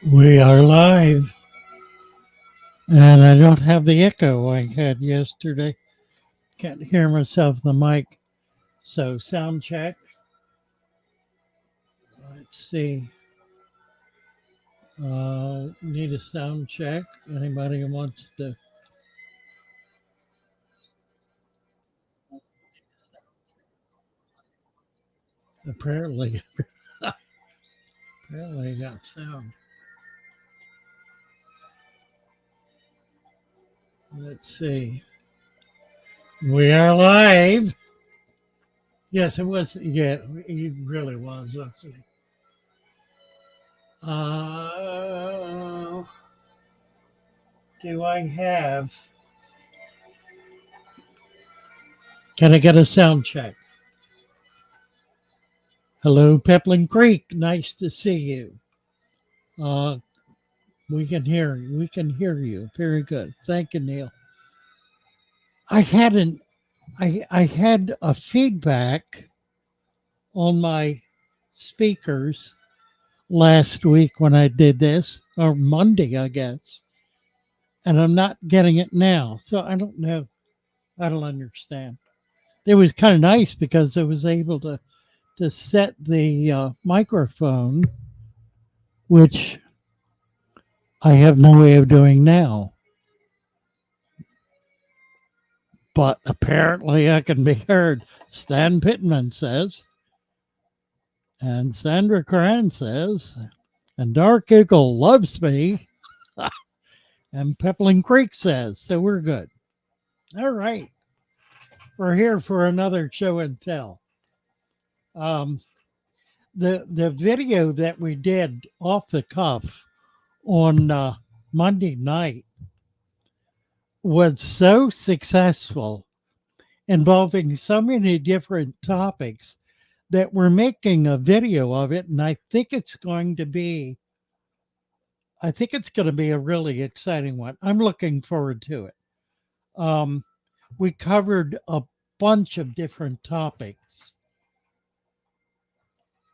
We are live, and I don't have the echo I had yesterday. Can't hear myself in the mic. So, sound check. Let's see. Need a sound check. Anybody who wants to? Apparently, apparently, I got sound. Let's see. We are live. Yes, it was. Yeah, it really was actually. Uh, do I have? Can I get a sound check? Hello, Pepling Creek. Nice to see you. Uh, we can hear you. We can hear you. Very good. Thank you, Neil. I hadn't. I had a feedback on my speakers last week when I did this, or Monday, I guess, and I'm not getting it now. So I don't know. I don't understand. It was kind of nice because I was able to set the microphone, which I have no way of doing now. But apparently I can be heard. Stan Pittman says, and Sandra Cran says, and Dark Eagle loves me, and Pepling Creek says, so we're good. All right. We're here for another show and tell. Um, the video that we did off the cuff on Monday night was so successful, involving so many different topics that we're making a video of it, and I think it's going to be a really exciting one. I'm looking forward to it. Um, we covered a bunch of different topics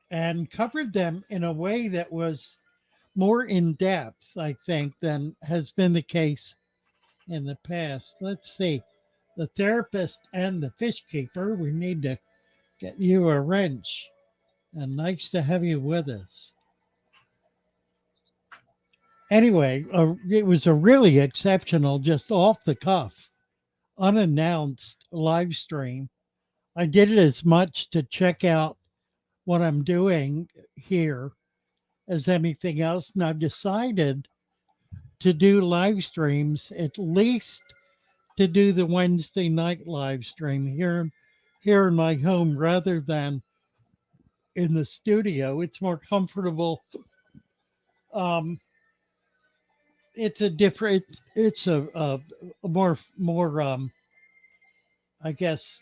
and covered them in a way that was more in depth, I think, than has been the case in the past. Let's see. The therapist and the fish keeper, we need to get you a wrench. And nice to have you with us. Anyway, it was a really exceptional, just off the cuff, unannounced live stream. I did it as much to check out what I'm doing here as anything else. And I've decided to do live streams, at least to do the Wednesday night live stream here in my home rather than in the studio. It's more comfortable. Um, it's a different. It's a more I guess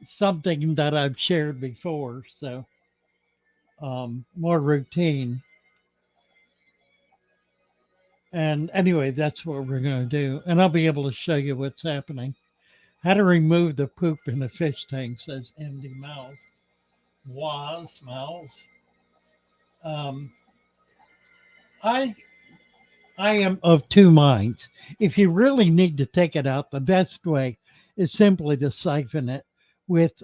something that I've shared before. So more routine. And anyway, that's what we're going to do. And I'll be able to show you what's happening. How to remove the poop in a fish tank, says Andy Mouse. Was Mouse. Um, I I am of two minds. If you really need to take it out, the best way is simply to siphon it with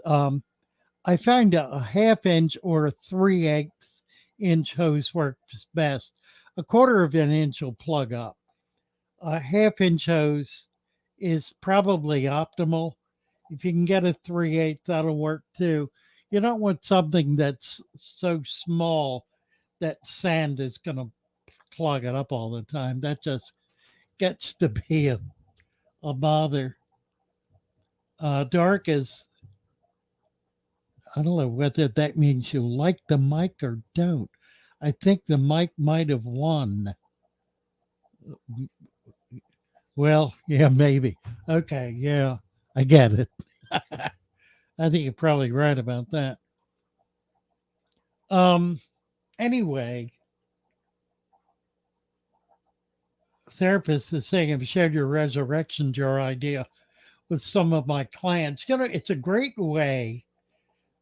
I find a half inch or a 3/8 inch hose works best. A quarter of an inch will plug up. A half inch hose is probably optimal. If you can get a 3/8, that'll work too. You don't want something that's so small that sand is going to clog it up all the time. That just gets to be a bother. Dark is, I don't know whether that means you like the mic or don't. I think the mic might have won. Well, yeah, maybe. Okay, yeah, I get it. I think you're probably right about that. Um, anyway, therapist is saying I've shared your resurrection jar idea with some of my clients. It's a great way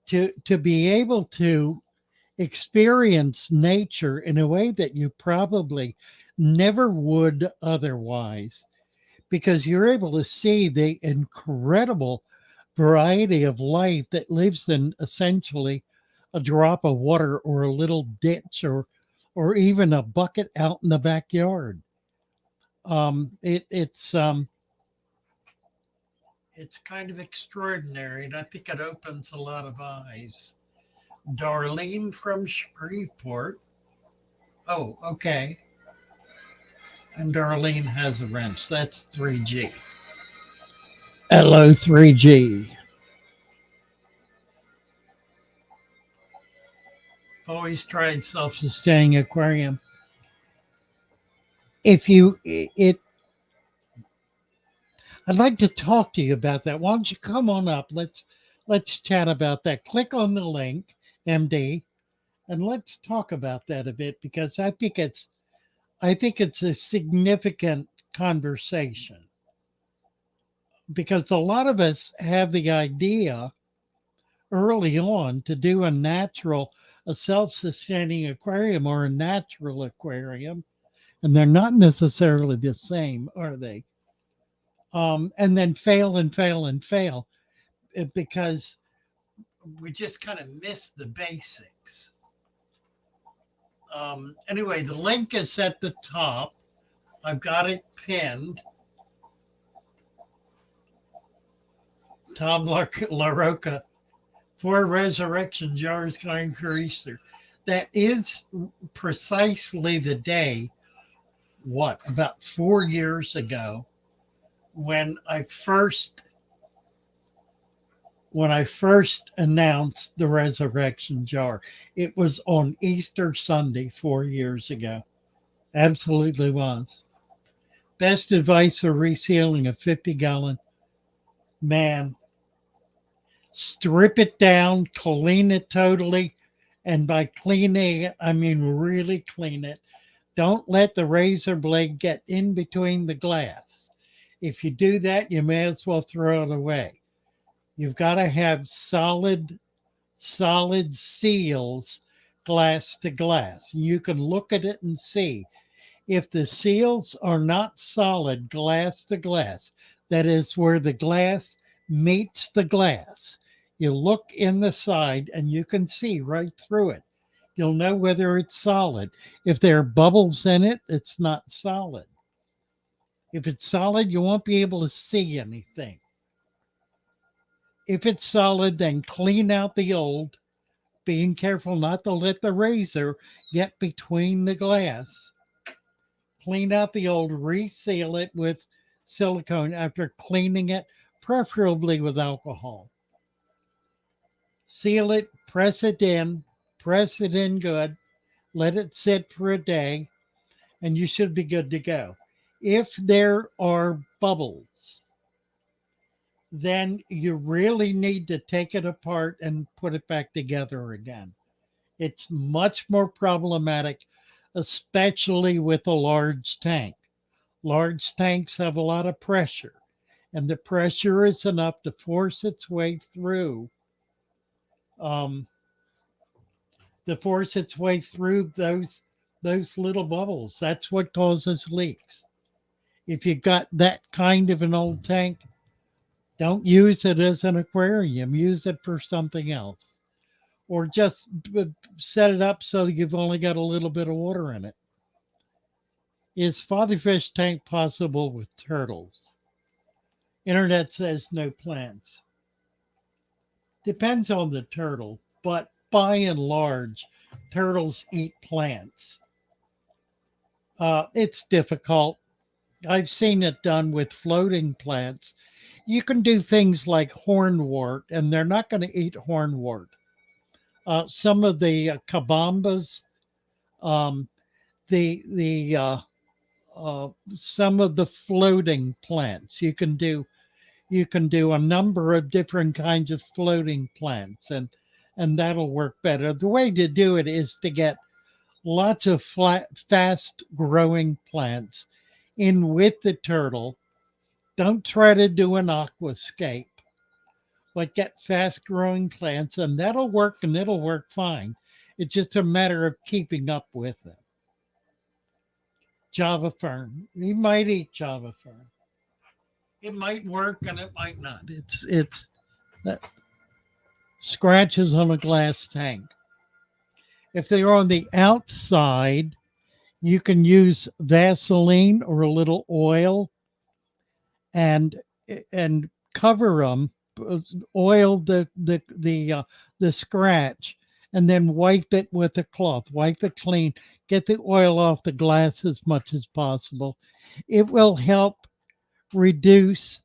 to be able to experience nature in a way that you probably never would otherwise, because you're able to see the incredible variety of life that lives in essentially a drop of water or a little ditch or even a bucket out in the backyard. It's kind of extraordinary, and I think it opens a lot of eyes. Darlene from Shreveport. Oh, okay. And Darlene has a wrench. That's 3G. Hello, 3G. Always tried self-sustaining aquarium. If you it I'd like to talk to you about that. Why don't you come on up? Let's chat about that. Click on the link, MD, and let's talk about that a bit, because I think it's a significant conversation, because a lot of us have the idea early on to do a self-sustaining aquarium or a natural aquarium, and they're not necessarily the same, are they? And then fail and fail and fail, because we just kind of miss the basics. Anyway, the link is at the top. I've got it pinned. Tom LaRocca, 4 resurrection jars going for Easter. That is precisely the day, about 4 years ago, when I first announced the resurrection jar. It was on Easter Sunday 4 years ago. Absolutely was. Best advice for resealing a 50-gallon. Man, strip it down, clean it totally. And by cleaning it, I mean really clean it. Don't let the razor blade get in between the glass. If you do that, you may as well throw it away. You've got to have solid seals, glass to glass. You can look at it and see if the seals are not solid glass to glass, that is where the glass meets the glass. You look in the side and you can see right through it. You'll know whether it's solid. If there are bubbles in it, it's not solid. If it's solid, you won't be able to see anything. If it's solid, then clean out the old, being careful not to let the razor get between the glass. Clean out the old, reseal it with silicone after cleaning it, preferably with alcohol. Seal it, press it in good, let it sit for a day, and you should be good to go. If there are bubbles, then you really need to take it apart and put it back together again. It's much more problematic, especially with a large tank. Large tanks have a lot of pressure, and the pressure is enough to force its way through. Those little bubbles. That's what causes leaks. If you got that kind of an old tank, don't use it as an aquarium. Use it for something else. Or just set it up so you've only got a little bit of water in it. Is father fish tank possible with turtles? Internet says no plants. Depends on the turtle, but by and large, turtles eat plants. It's difficult. I've seen it done with floating plants. You can do things like hornwort, and they're not going to eat hornwort. Some of the kabambas, um, some of the floating plants. You can do a number of different kinds of floating plants, and that'll work better. The way to do it is to get lots of fast growing plants in with the turtle. Don't try to do an aquascape, but get fast growing plants, and that'll work, and it'll work fine. It's just a matter of keeping up with them. Java fern. You might eat Java fern. It might work and it might not. It's that scratches on a glass tank. If they're on the outside, you can use Vaseline or a little oil and and cover them. Oil the scratch, and then wipe it with a cloth. Wipe it clean. Get the oil off the glass as much as possible. It will help reduce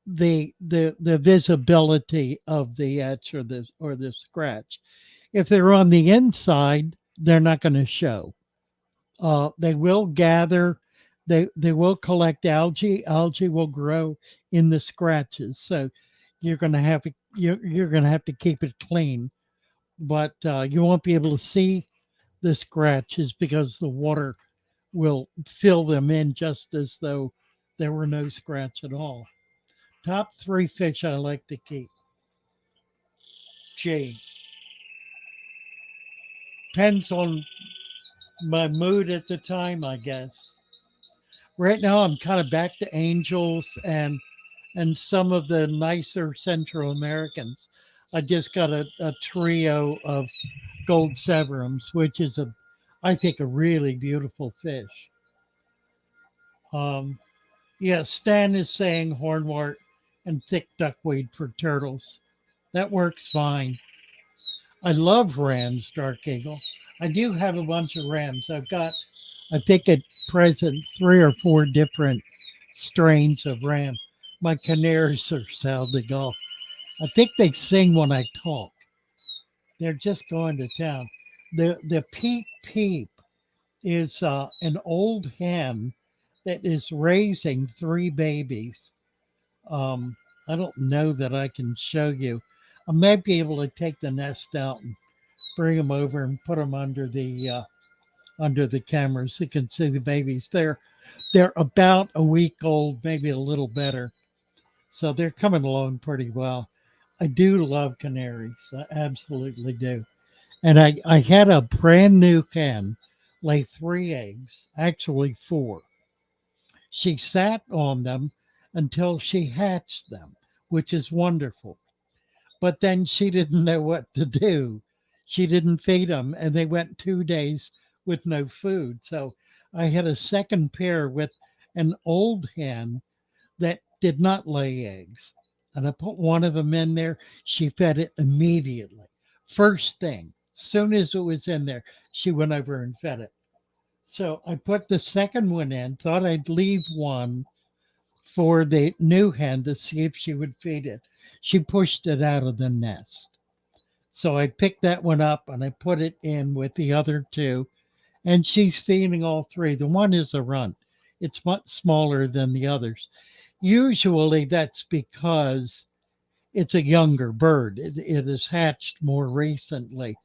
the visibility of the etch or the scratch. If they're on the inside, they're not going to show. They will gather. They will collect algae. Algae will grow in the scratches. So you're going to have to keep it clean. But you won't be able to see the scratches because the water will fill them in just as though there were no scratch at all. Top three fish I like to keep. G. Depends on my mood at the time, I guess. Right now, I'm kind of back to angels and some of the nicer Central Americans. I just got a trio of gold severums, which is I think a really beautiful fish. Um, yeah, Stan is saying hornwort and thick duckweed for turtles. That works fine. I love rams, Dark Eagle. I do have a bunch of rams. I've got, I think at present, 3 or 4 different strains of ram. My canaries are sounding off. I think they sing when I talk. They're just going to town. The peep peep is an old hen that is raising 3 babies. I don't know that I can show you. I might be able to take the nest out and bring them over and put them under the camera so you can see the babies. They're about a week old, maybe a little better. So they're coming along pretty well. I do love canaries. I absolutely do. And I had a brand new hen lay 3 eggs, actually 4. She sat on them until she hatched them, which is wonderful. But then she didn't know what to do. She didn't feed them, and they went 2 days with no food. So I had a second pair with an old hen that did not lay eggs. And I put one of them in there. She fed it immediately. First thing, soon as it was in there, she went over and fed it. So I put the second one in, thought I'd leave one for the new hen to see if she would feed it. She pushed it out of the nest. So I picked that one up and I put it in with the other 2, and she's feeding all 3. The one is a runt. It's much smaller than the others. Usually that's because it's a younger bird. It has hatched more recently.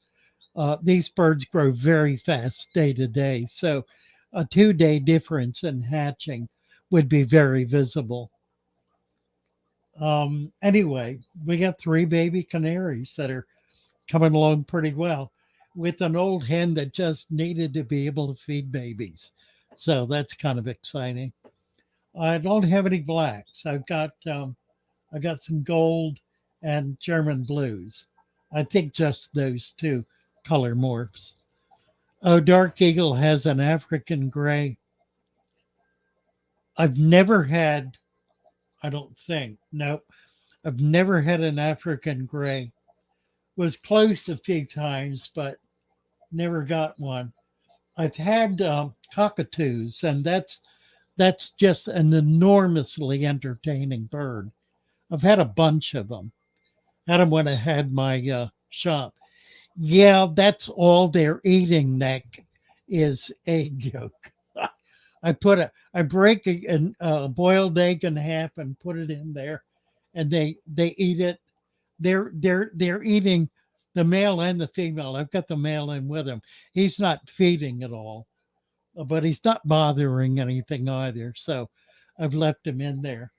These birds grow very fast day to day. So a 2-day difference in hatching would be very visible. Anyway, we got 3 baby canaries that are coming along pretty well with an old hen that just needed to be able to feed babies. So that's kind of exciting. I don't have any blacks. I got some gold and German blues. I think just those 2 color morphs. Oh, Dark Eagle has an African gray. I've never had, I don't think, nope. I've never had an African gray. Was close a few times, but never got one. I've had cockatoos, and that's just an enormously entertaining bird. I've had a bunch of them. Had them when I had my shop. Yeah, that's all they're eating, Nick, is egg yolk. I break a boiled egg in half and put it in there, and they eat it. They're eating the male and the female. I've got the male in with him. He's not feeding at all, but he's not bothering anything either. So I've left him in there.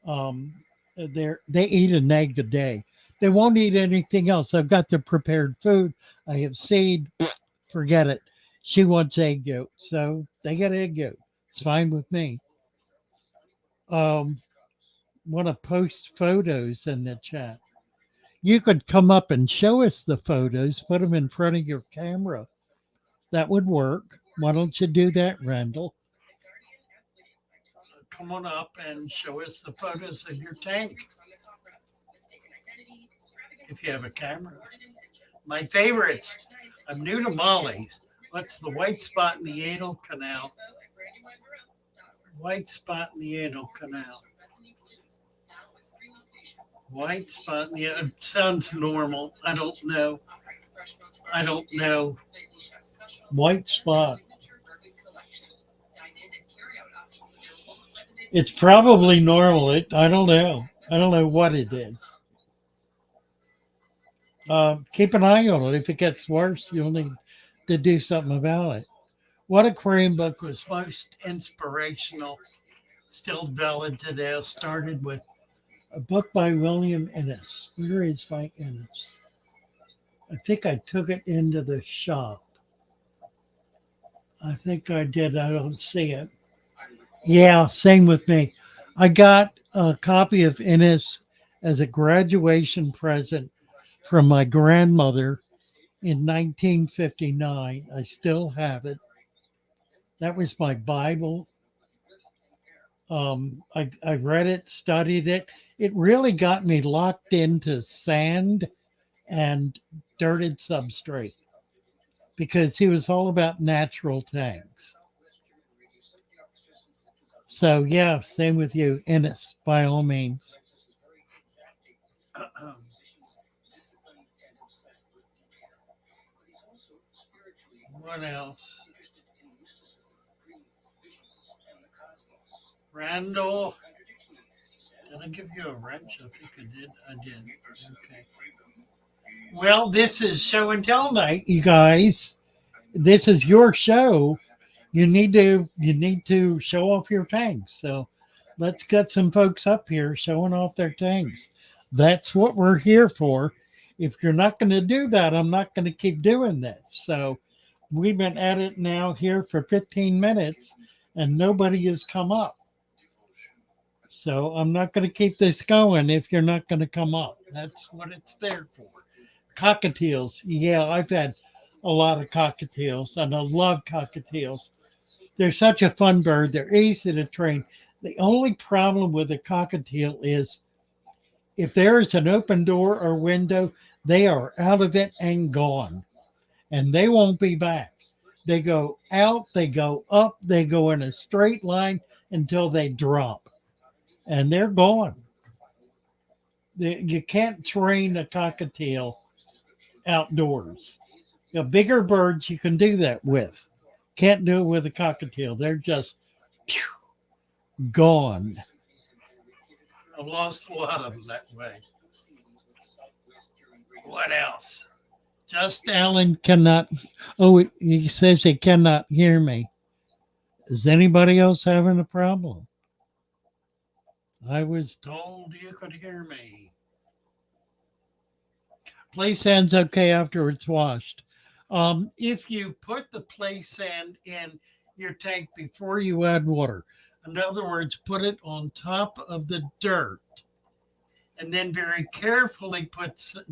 They eat an egg a day. They won't eat anything else. I've got the prepared food. I have seed. Forget it. She wants egg yolk, so they get egg yolk. It's fine with me. Um, Want to post photos in the chat? You could come up and show us the photos. Put them in front of your camera. That would work. Why don't you do that, Randall? Come on up and show us the photos of your tank if you have a camera. My favorites. I'm new to Molly's. What's the white spot in the anal canal? White spot in the anal canal. White spot in the it sounds normal. I don't know. I don't know. White spot. It's probably normal. I don't know. I don't know what it is. Keep an eye on it. If it gets worse, you'll need to do something about it. What aquarium book was most inspirational, still valid today? I started with a book by William Ennis. Where is my Ennis? I think I took it into the shop. I think I did. I don't see it. Yeah, same with me. I got a copy of Ennis as a graduation present from my grandmother in 1959. I still have it. That was my Bible. I read it, studied it. It really got me locked into sand and dirted substrate because he was all about natural tanks. So yeah, same with you, Ennis, by all means. What else? Randall, did I give you a wrench? I think I did. I did. Okay. Well, this is show and tell night, you guys. This is your show. You need to show off your tanks. So let's get some folks up here showing off their tanks. That's what we're here for. If you're not going to do that, I'm not going to keep doing this. So we've been at it now here for 15 minutes and nobody has come up. So I'm not going to keep this going if you're not going to come up. That's what it's there for. Cockatiels. Yeah, I've had a lot of cockatiels and I love cockatiels. They're such a fun bird. They're easy to train. The only problem with a cockatiel is if there is an open door or window, they are out of it and gone. And they won't be back. They go out, they go up, they go in a straight line until they drop. And they're gone. You can't train a cockatiel outdoors. Bigger birds you can do that with. Can't do it with a cockatiel. They're just gone. I've lost a lot of them that way. What else? Just Alan cannot. Oh, he says he cannot hear me. Is anybody else having a problem? I was told you could hear me. Play sand's okay after it's washed. If you put the play sand in your tank before you add water, in other words, put it on top of the dirt and then very carefully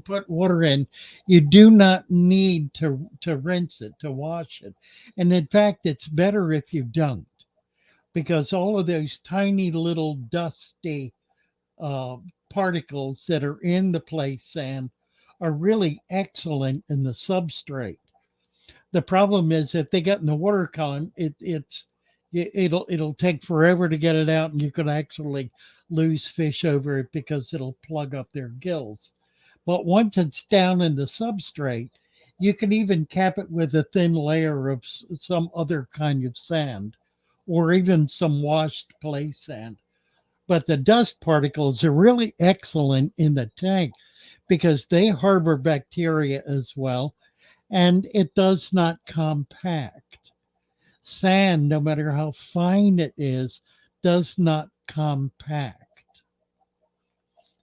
put water in, you do not need to rinse it, to wash it. And in fact, it's better if you don't, because all of those tiny little dusty particles that are in the play sand are really excellent in the substrate. The problem is if they get in the water column, it'll take forever to get it out, and you could actually lose fish over it because it'll plug up their gills. But once it's down in the substrate, you can even cap it with a thin layer of some other kind of sand, or even some washed play sand. But the dust particles are really excellent in the tank because they harbor bacteria as well, and it does not compact. Sand, no matter how fine it is, does not compact.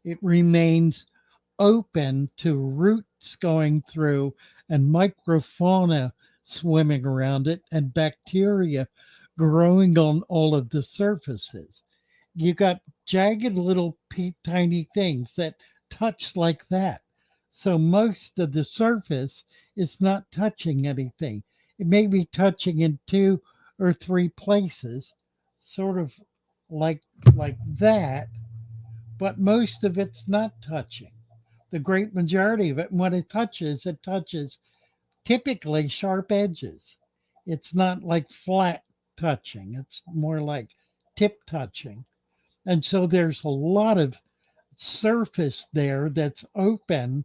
It remains open to roots going through and microfauna swimming around it and bacteria growing on all of the surfaces. You got jagged little tiny things that touch like that. So most of the surface is not touching anything. It may be touching in two or three places, sort of like like that, but most of it's not touching. The great majority of it, when it touches typically sharp edges. It's not like flat touching, it's more like tip touching. And so there's a lot of surface there that's open,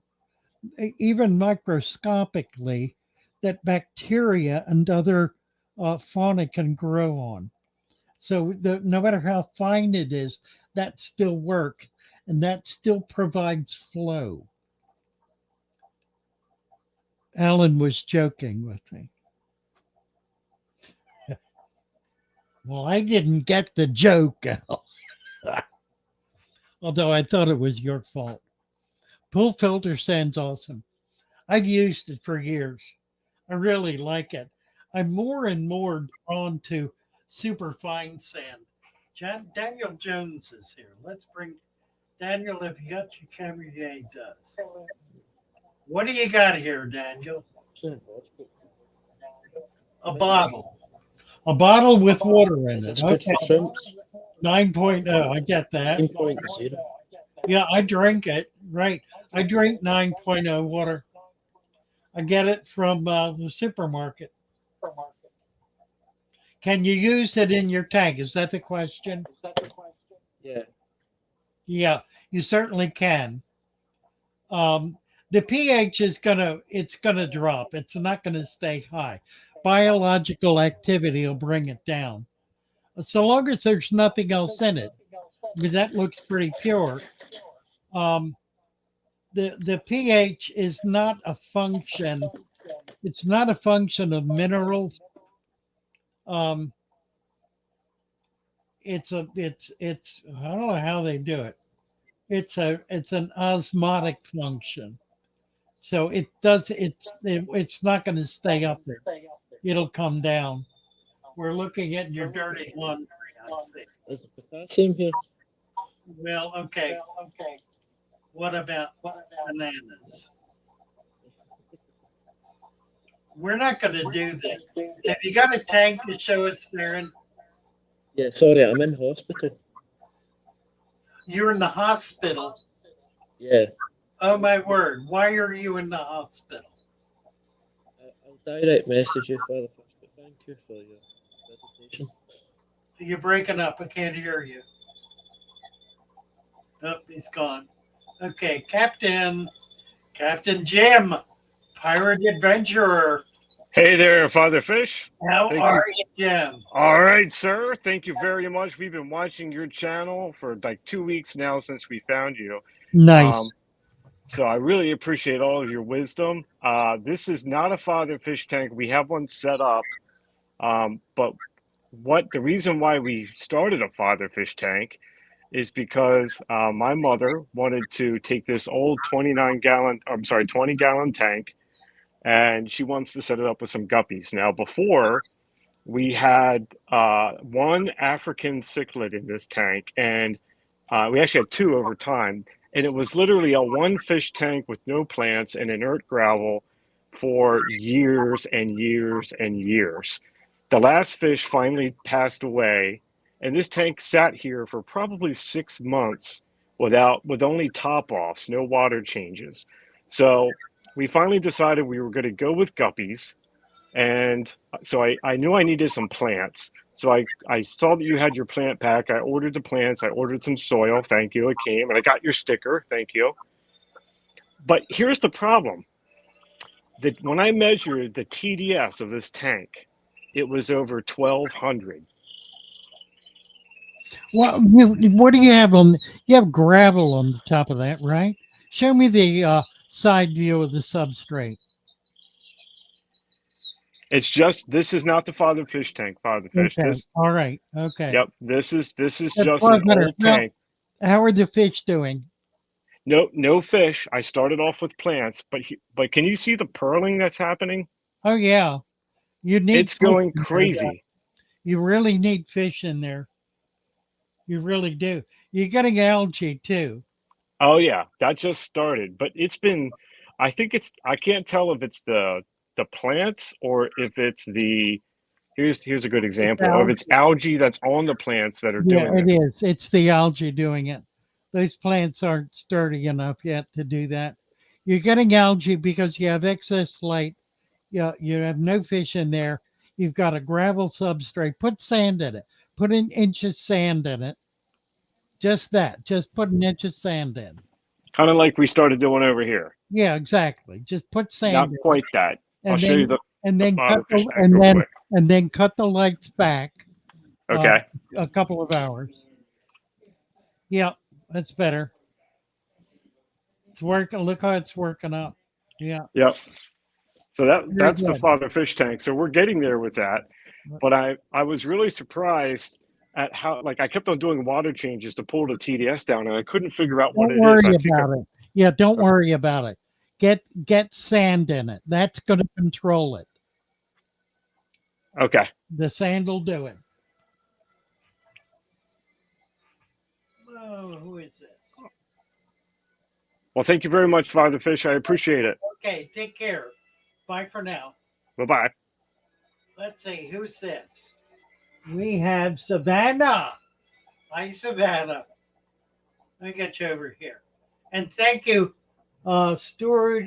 even microscopically, that bacteria and other fauna can grow on. So no matter how fine it is, that still work and that still provides flow. Alan was joking with me. Well, I didn't get the joke, Al. Although I thought it was your fault. Pool filter sand's awesome. I've used it for years. I really like it. I'm more and more drawn to super fine sand. Daniel Jones is here. Let's bring Daniel. If you got your camera, yeah, he does. What do you got here, Daniel? A bottle. A bottle with water in it. Okay. 9.0. I get that. 9.0. Yeah, I drink it. Right. I drink 9.0 water. I get it from the supermarket. Can you use it in your tank? Is that the question? Yeah. Yeah, you certainly can. The pH is gonna drop. It's not gonna stay high. Biological activity will bring it down. So long as there's nothing else in it, I mean, that looks pretty pure. Um, the pH is not a function. It's not a function of minerals. Um, it's I don't know how they do it. It's an osmotic function. So it's not going to stay up there. It'll come down. We're looking at your dirty laundry. I think. There's a potassium here. Well, okay. What about bananas? We're not going to do that. Have you got a tank to show us there? Yeah, sorry, I'm in hospital. You're in the hospital. Yeah. Oh my word! Why are you in the hospital? I'll direct message you, Father Fish, but thank you for your presentation. You're breaking up. I can't hear you. Oh, he's gone. Okay, Captain Jim, pirate adventurer. Hey there, Father Fish. How are you, Jim? All right, sir. Thank you very much. We've been watching your channel for like 2 weeks now since we found you. Nice. So I really appreciate all of your wisdom. This is not a Father Fish tank. We have one set up. But the reason why we started a Father Fish tank is because my mother wanted to take this old 20 gallon tank, and she wants to set it up with some guppies. Now, before we had one African cichlid in this tank, and we actually had two over time. And it was literally a one fish tank with no plants and inert gravel for years and years and years. The last fish finally passed away, and this tank sat here for probably 6 months with only top offs, no water changes. So we finally decided we were going to go with guppies. And so I knew I needed some plants. So I saw that you had your plant pack. I ordered the plants. I ordered some soil. Thank you. It came, and I got your sticker. Thank you. But here's the problem. That when I measured the TDS of this tank, it was over 1,200. Well, what do you have on? You have gravel on the top of that, right? Show me the side view of the substrate. It's just, this is not the Father Fish tank, Father Fish. Okay. All right. Okay. Yep. This is That's just far an better. old tank. How are the fish doing? no fish. I started off with plants, but can you see the purling that's happening? Oh yeah, you need It's fish going in there. crazy. You really need fish in there. You really do. You're getting algae too. Oh yeah, that just started, but it's been. I think it's. I can't tell if it's the plants or if it's the. Here's a good It's example, or if it's algae. algae that's on the plants that are Yeah, doing it this. is. It's the algae doing it. Those plants aren't sturdy enough yet to do that. You're getting algae because you have excess light. You have no fish in there. You've got a gravel substrate. Put sand in it. Put an inch of sand in it. Just that. Just put an inch of sand in. Kind of like we started doing over here. Yeah, exactly. Just put Not sand in it, quite that. I'll and show you then and the then cut father fish the tank real quick. and then cut the lights back uh, Okay. a couple of hours. Yeah, that's better. It's working. Look how it's working up. Yeah, Yep. So very that's the good. father fish tank. So we're getting there with that. But I was really surprised at how, like, I kept on doing water changes to pull the TDS down, and I couldn't figure out what Don't it is. worry I think about it. Yeah, don't worry about it. Get sand in it. That's going to control it. okay. The sand will do it. Oh, who is this? Well, thank you very much, Father Fish. I appreciate it. Okay, take care. Bye for now. Bye bye. Let's see, who's this? We have Savannah. Hi, Savannah. I got you over here. And thank you, Stuart.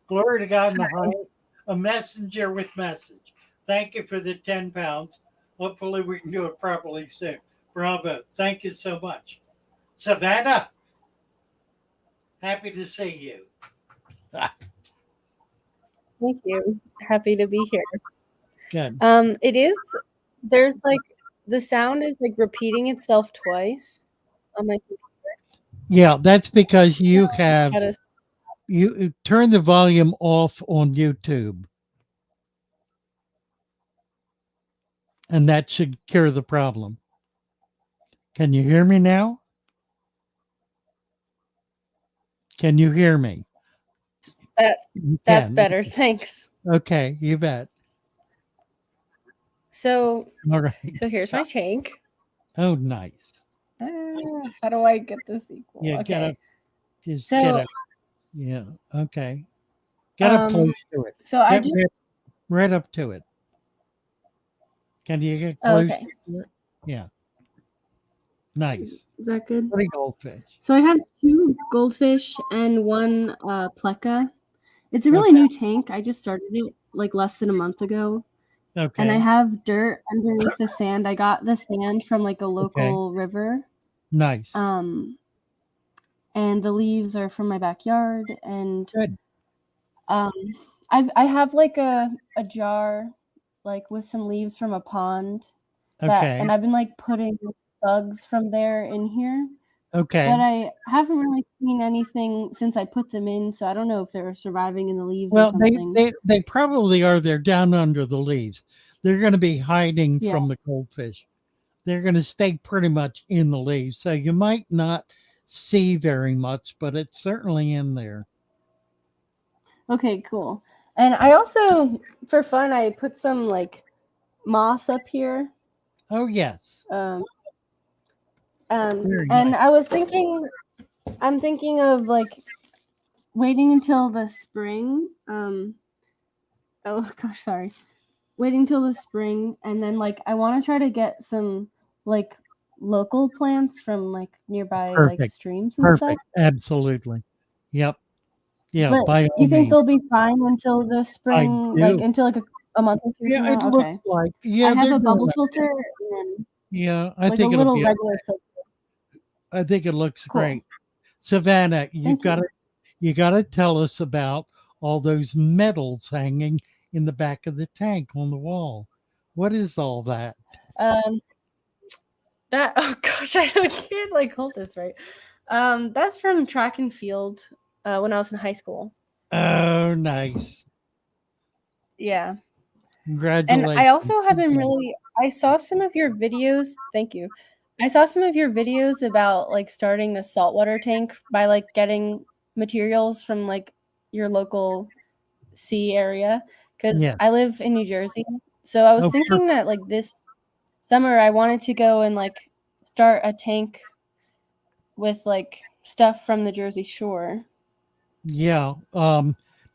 Glory to God in the highest. A messenger with message. Thank you for the 10 pounds. Hopefully, we can do it properly soon. Bravo. Thank you so much. Savannah, happy to see you. Thank you. Happy to be here. Good. It is. There's like the sound is like repeating itself twice on my computer. Yeah, that's because you have How to- you turn the volume off on YouTube. And that should cure the problem. Can you hear me now? Can you hear me? You That's can. better. Thanks. Okay, you bet. So All right. here's my tank. Oh, nice. How do I get this equal? Yeah, Okay. get up. Just So- get up. Yeah, okay. Get up close to it. So I Get just right up to it. Can you get oh, close okay. to it? Yeah. Nice. Is that good? Pretty goldfish. So I have 2 goldfish and 1 pleca. It's a really Okay. new tank. I just started it like less than a month ago. Okay. And I have dirt underneath the sand. I got the sand from like a local river. Nice. And the leaves are from my backyard. And Good. I have like a jar like with some leaves from a pond. Okay. And I've been like putting bugs from there in here. Okay. But I haven't really seen anything since I put them in, so I don't know if they're surviving in the leaves or Well, something. they probably are. They're down under the leaves. They're going to be hiding Yeah. from the goldfish. They're going to stay pretty much in the leaves. So you might not see very much, but it's certainly in there. Okay, cool. And I also, for fun, I put some like moss up here. Oh, yes. Very Very and nice. I'm thinking of like waiting until the spring. Oh gosh, sorry. Waiting till the spring, and then like I want to try to get some like local plants from like nearby like Perfect. streams and Perfect. stuff. Absolutely. Yep. Yeah. But By all you think means. they'll be fine until the spring, do. like until like a month or 2 Yeah, from it now? looks Okay. like. Yeah, I have they're a bubble doing filter and then Yeah, I like a think it'll little be. regular filter. I think it looks Cool. great. Savannah, Thank you. you gotta tell us about all those medals hanging in the back of the tank on the wall. What is all that? That oh gosh, I can't like hold this right. That's from track and field when I was in high school. Oh, nice. Yeah. Congratulations. And I also have been really I saw some of your videos. Thank you. I saw some of your videos about like starting a saltwater tank by like getting materials from like your local sea area because Yeah. I live in New Jersey. So I was Oh, thinking that like this summer I wanted to go and like start a tank with like stuff from the Jersey Shore. yeah.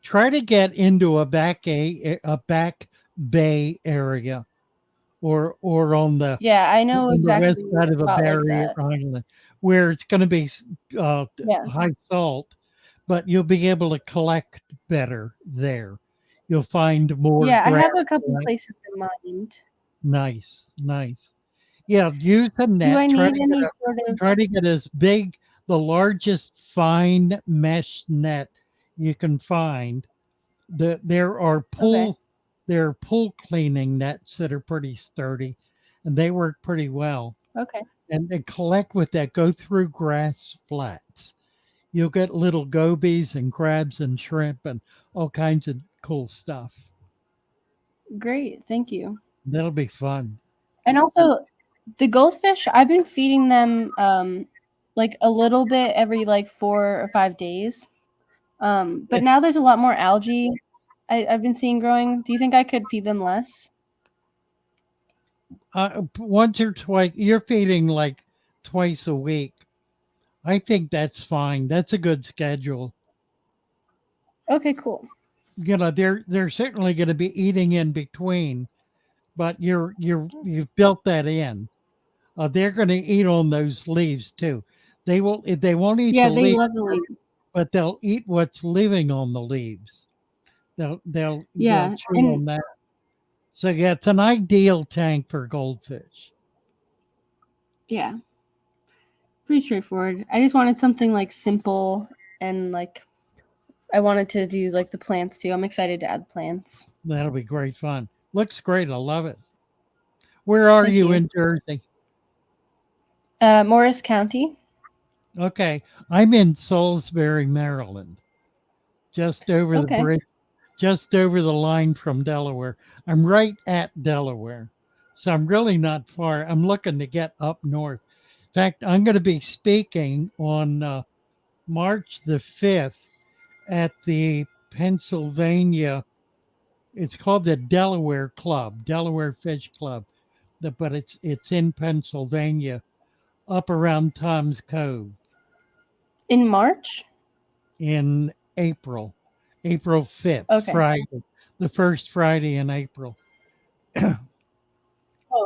Try to get into a back bay area, or Yeah, I know on the exactly west side a of a spot like barrier that. island, where it's going to be uh, Yeah. high salt, but you'll be able to collect better there. You'll find more Yeah, I grass. have a couple Right? places in mind. Nice, nice. Yeah, use a Do I net. need any sort of Try to get as big, the largest fine mesh net you can find. There are okay. pool cleaning nets that are pretty sturdy, and they work pretty well. Okay. And collect with that. Go through grass flats. You'll get little gobies and crabs and shrimp and all kinds of cool stuff. Great. Thank you. That'll be fun. And also the goldfish, I've been feeding them like a little bit every like 4 or 5 days. But now there's a lot more algae I've been seeing growing. Do you think I could feed them less? Once or twice, you're feeding like twice a week. I think that's fine. That's a good schedule. Okay, cool. They're certainly going to be eating in between, but you've built that in. They're going to eat on those leaves too. They won't eat Yeah, the they leaves, love the leaves. but they'll eat what's living on the leaves. They'll Yeah, chew and on that. So yeah, it's an ideal tank for goldfish. yeah, pretty straightforward. I just wanted something like simple and like I wanted to do like the plants too. I'm excited to add plants. That'll be great fun. Looks great. I love it. Where are Thank you you. in Jersey? Morris County. Okay, I'm in Salisbury, Maryland, just over the Okay. bridge, just over the line from Delaware. I'm right at Delaware, so I'm really not far. I'm looking to get up north. In fact, I'm going to be speaking on March the 5th at the Pennsylvania. It's called the Delaware Club, Delaware Fish Club, but it's in Pennsylvania, up around Tom's Cove In March? in April, April 5th, Okay. Friday, the first Friday in April. Oh,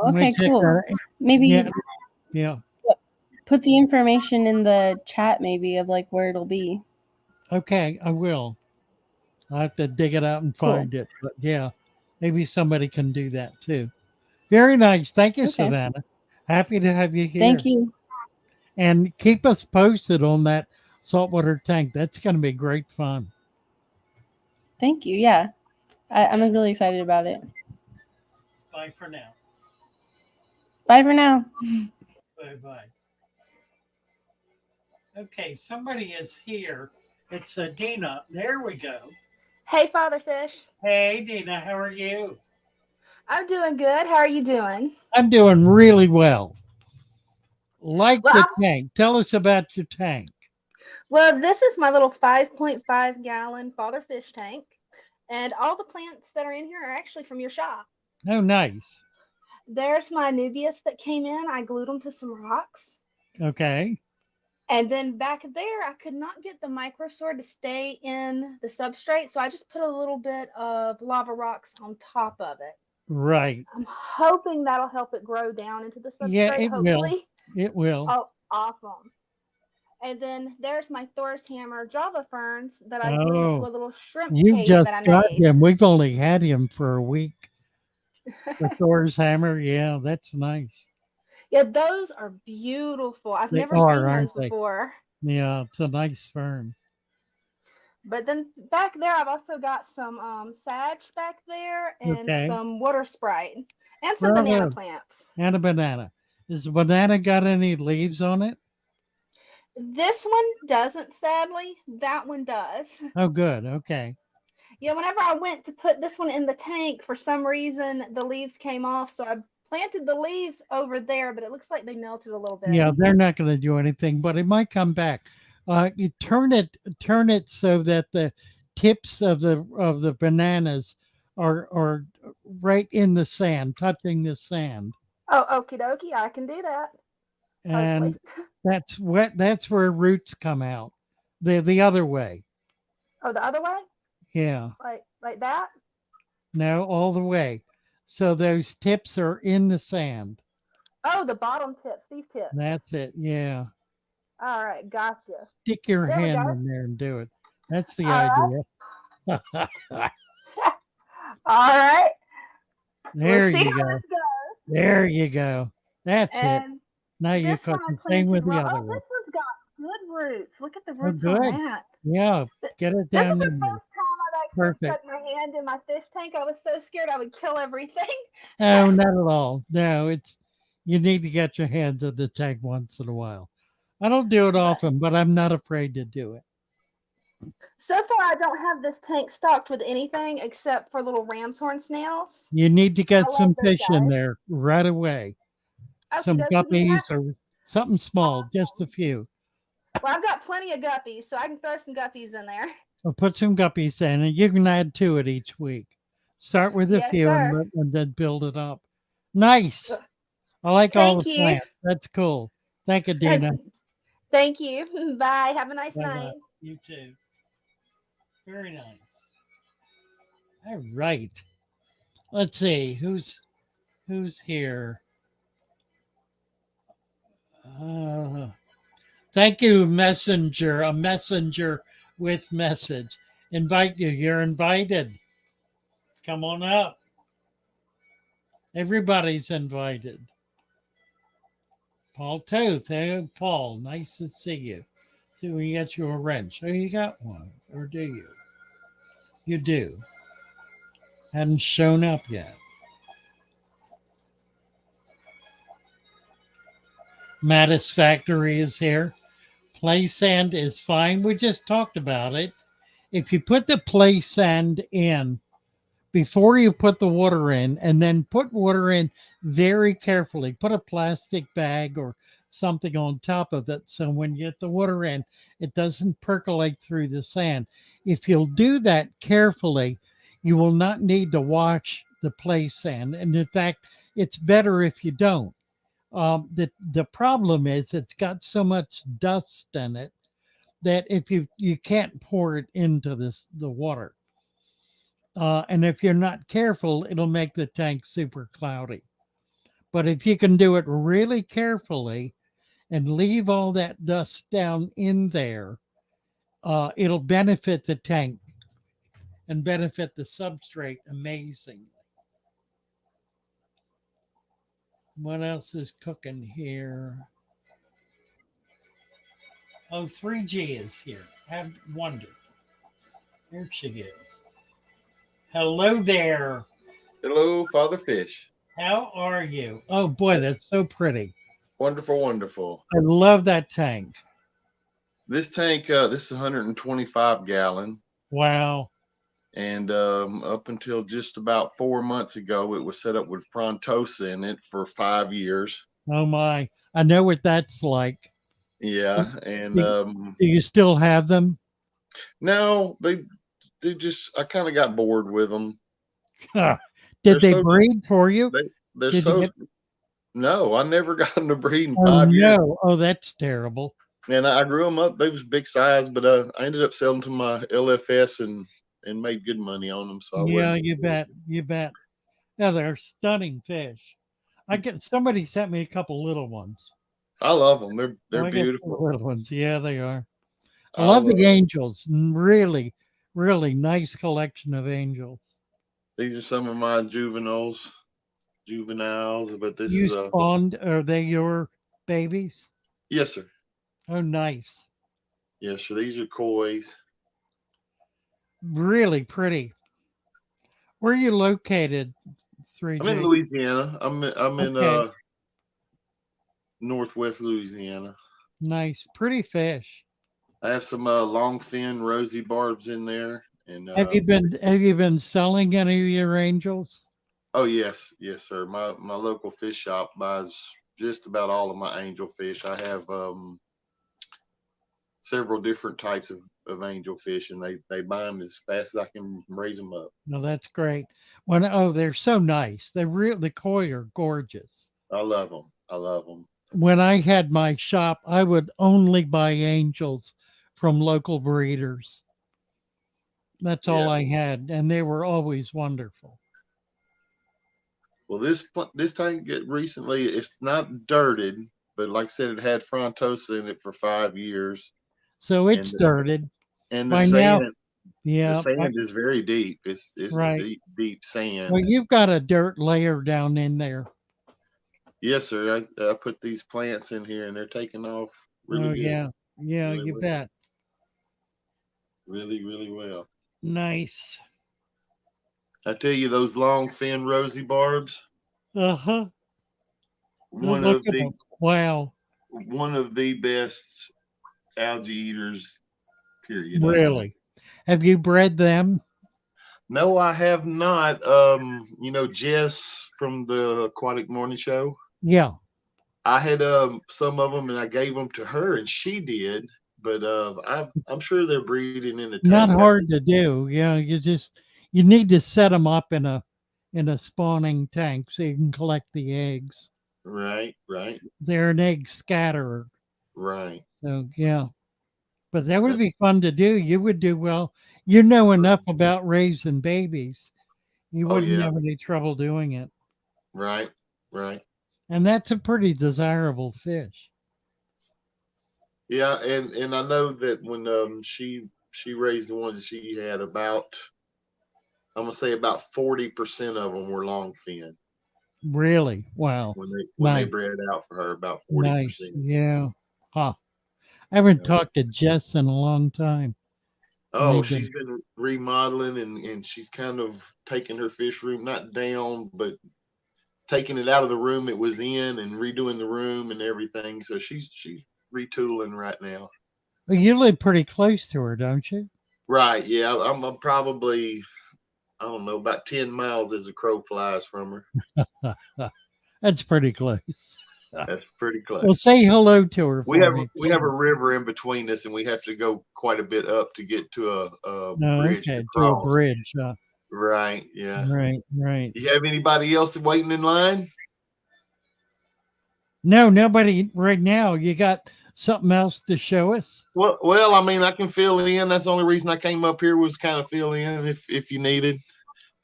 I'm going okay, to check cool. that. Maybe Yeah, yeah. put the information in the chat maybe of like where it'll be. Okay, I will. I have to dig it out and Cool. find it. But yeah, maybe somebody can do that too. Very nice. Thank you, Okay. Savannah. Happy to have you here. Thank you. And keep us posted on that saltwater tank. That's going to be great fun. Thank you. Yeah. I'm really excited about it. Bye for now. Bye for now. Bye bye. Okay, somebody is here. It's Dina. There we go. Hey, Father Fish. Hey, Dina, how are you? I'm doing good. How are you doing? I'm doing really well. Like Well, the tank. Tell us about your tank. this is my little 5.5 gallon Father Fish tank, and all the plants that are in here are actually from your shop. Oh, nice. There's my Nubius that came in. I glued them to some rocks. Okay. And then back there, I could not get the microsaur to stay in the substrate, so I just put a little bit of lava rocks on top of it. Right. I'm hoping that'll help it grow down into the substrate, Yeah, it will. hopefully. It will. Oh, awesome. And then there's my Thor's hammer Java ferns that I glued to Oh, a little shrimp you cage just that I got made. him. We've only had him for a week. The Thor's hammer. Yeah, that's nice. Yeah, those are beautiful. I've They never are, seen those aren't they? before. Yeah, it's a nice fern. But then back there, I've also got some sage back there and Okay. some water sprite and some banana Bravo. plants. And a banana. Has the banana got any leaves on it? This one doesn't, sadly. That one does. Oh, good. Okay. Yeah, whenever I went to put this one in the tank, for some reason the leaves came off, so I planted the leaves over there, but it looks like they melted a little bit. Yeah, they're not going to do anything, but it might come back. You turn it so that the tips of the bananas are right in the sand, touching the sand, Oh, okie dokie, I can do that. and Hopefully. that's where roots come out. The other way. Oh, the other way? Yeah. Like that? No, all the way. So those tips are in the sand. Oh, the bottom tips, these tips. That's it. Yeah. All right, gotcha. Stick your There we hand go. in there and do it. That's the All idea. All right. There Let's see you how go. this goes. There you go. That's it. And Now you this one cook I the same with planted the wrong. other Oh, one. this one's got good roots. Look at the Oh, roots on good. that. Yeah. Get it This is down the in there. first time I've actually Perfect. stuck my hand in my fish tank. I was so scared I would kill everything. Oh, not at all. No, you need to get your hands in the tank once in a while. I don't do it But often, but I'm not afraid to do it. so far, I don't have this tank stocked with anything except for little ram's horn snails. You need to I get love some those fish in guys. there right away. Okie Some dokie, yeah. guppies or something small, just a few. Well, I've got plenty of guppies, so I can throw some guppies in there. So put some guppies in, and you can add to it each week. Start with a Yes, few sir. and then build it up. Nice. I like all Thank the you. plants. That's cool. Thank you, Dina. Thank you. Bye. Have a nice Bye-bye. night. You too. Very nice. All right. Let's see who's here. Thank you, messenger. A messenger with message. Invite you. You're invited. Come on up. Everybody's invited. Paul Toth. Hey, Paul. Nice to see you. See, we get you a wrench. Oh, you got one, or do you? You do. Hadn't shown up yet. Mattis Factory is here. Play sand is fine. We just talked about it. If you put the play sand in before you put the water in, and then put water in very carefully, put a plastic bag or something on top of it so when you get the water in, it doesn't percolate through the sand. If you'll do that carefully, you will not need to wash the play sand. And in fact, it's better if you don't. The problem is it's got so much dust in it that if you can't pour it into the water. And if you're not careful, it'll make the tank super cloudy. But if you can do it really carefully and leave all that dust down in there, it'll benefit the tank and benefit the substrate amazingly. What else is cooking here? Oh, 3G is here. Have wonderful. Here she is. Hello there. Hello, Father Fish. How are you? Oh boy, that's so pretty. Wonderful, wonderful. I love that tank. This tank, this is 125 gallon. Wow. And up until just about 4 months ago, it was set up with Frontosa in it for 5 years. Oh my. I know what that's like. Yeah. And Do you still have them? no, they just, I kind of got bored with them. Did they breed for you? They're Did so, you get... no, I never got them to breed in Oh, 5 years. no. Oh, that's terrible. And I grew them up. They was big size, but I ended up selling to my LFS and made good money on them. So Yeah, you bet. You bet. Yeah, they're stunning fish. Somebody sent me a couple little ones. I love them. They're I got beautiful. little ones. Yeah, they are. I love the angels. Really, really nice collection of angels. These are some of my juveniles, but this You is spawned, are they your babies? yes, sir. Oh, nice. Yes, sir. These are kois. Really pretty. Where are you located, 3G? I'm in Louisiana. I'm Okay. in northwest Louisiana. Nice. Pretty fish. I have some long fin rosy barbs in there. And Have you been selling any of your angels? Oh yes, yes, sir. My local fish shop buys just about all of my angel fish. I have several different types of angel fish, and they buy them as fast as I can raise them up. No, that's great. They're so nice. The koi are gorgeous. I love them. I love them. When I had my shop, I would only buy angels from local breeders. That's all Yeah. I had, and they were always wonderful. Well, this tank recently it's not dirted, but like I said, it had frontosa in it for 5 years, So it and started and the by now. sand the Yeah, sand is very deep. It's right. deep Well, sand. you've got a dirt layer down in there. Yes, sir. I put these plants in here, and they're taking off really Oh good, yeah, yeah, really you well, bet. really well. Nice. I tell you, those long fin rosy barbs, Uh-huh. one Look of at the them. Wow. one of the best algae eaters. Period. Really? Have you bred them? No, I have not. Jess from the Aquatic Morning Show. Yeah. I had some of them, and I gave them to her, and she did. But I'm sure they're breeding in the Not tank. hard to do. You need to set them up in a spawning tank so you can collect the eggs. Right, right, They're an egg scatterer. right. So yeah. But that would That's be fun to do. You would do well. You know true. enough about raising babies. You Oh wouldn't yeah, have any trouble doing it. right, right. And that's a pretty desirable fish. Yeah, and I know that when she raised the ones that she had, about I'm gonna say about 40% of them were long fin Really? Wow. when they Nice. bred out for her. About Nice. 40%. Yeah. Huh. I You haven't know. talked to Jess in a long time. Oh, Maybe. she's been remodeling, and she's kind of taking her fish room not down, but taking it out of the room it was in and redoing the room and everything. So she's retooling right now. Well, you live pretty close to her, don't you? Right. Yeah. I'm probably, I don't know, about 10 miles as a crow flies from her. That's pretty close. That's pretty Well, close. say hello to her We for have me, we have a please. river in between us, and we have to go quite a bit up to get to a No, bridge to okay, to a cross. bridge. Right. Yeah. Right, right. You have anybody else waiting in line? No, nobody right now. You got something else to show us? Well, I mean, I can fill in. That's the only reason I came up here was kind of fill in if you needed.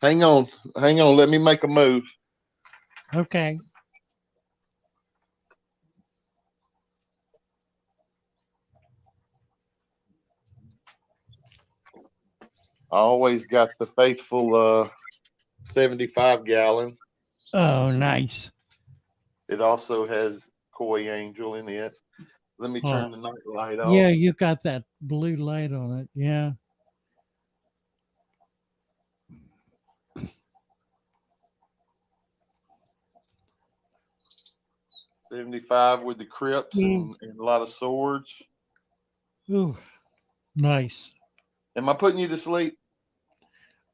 Hang on, hang on. Let me make a move. Okay. I always got the faithful 75 gallon. Oh, nice. It also has koi angel in it. Let me Oh, turn the night light off. yeah, you got that blue light on it. Yeah. 75 with the crypts and a lot of swords. Ooh, nice. Am I putting you to sleep?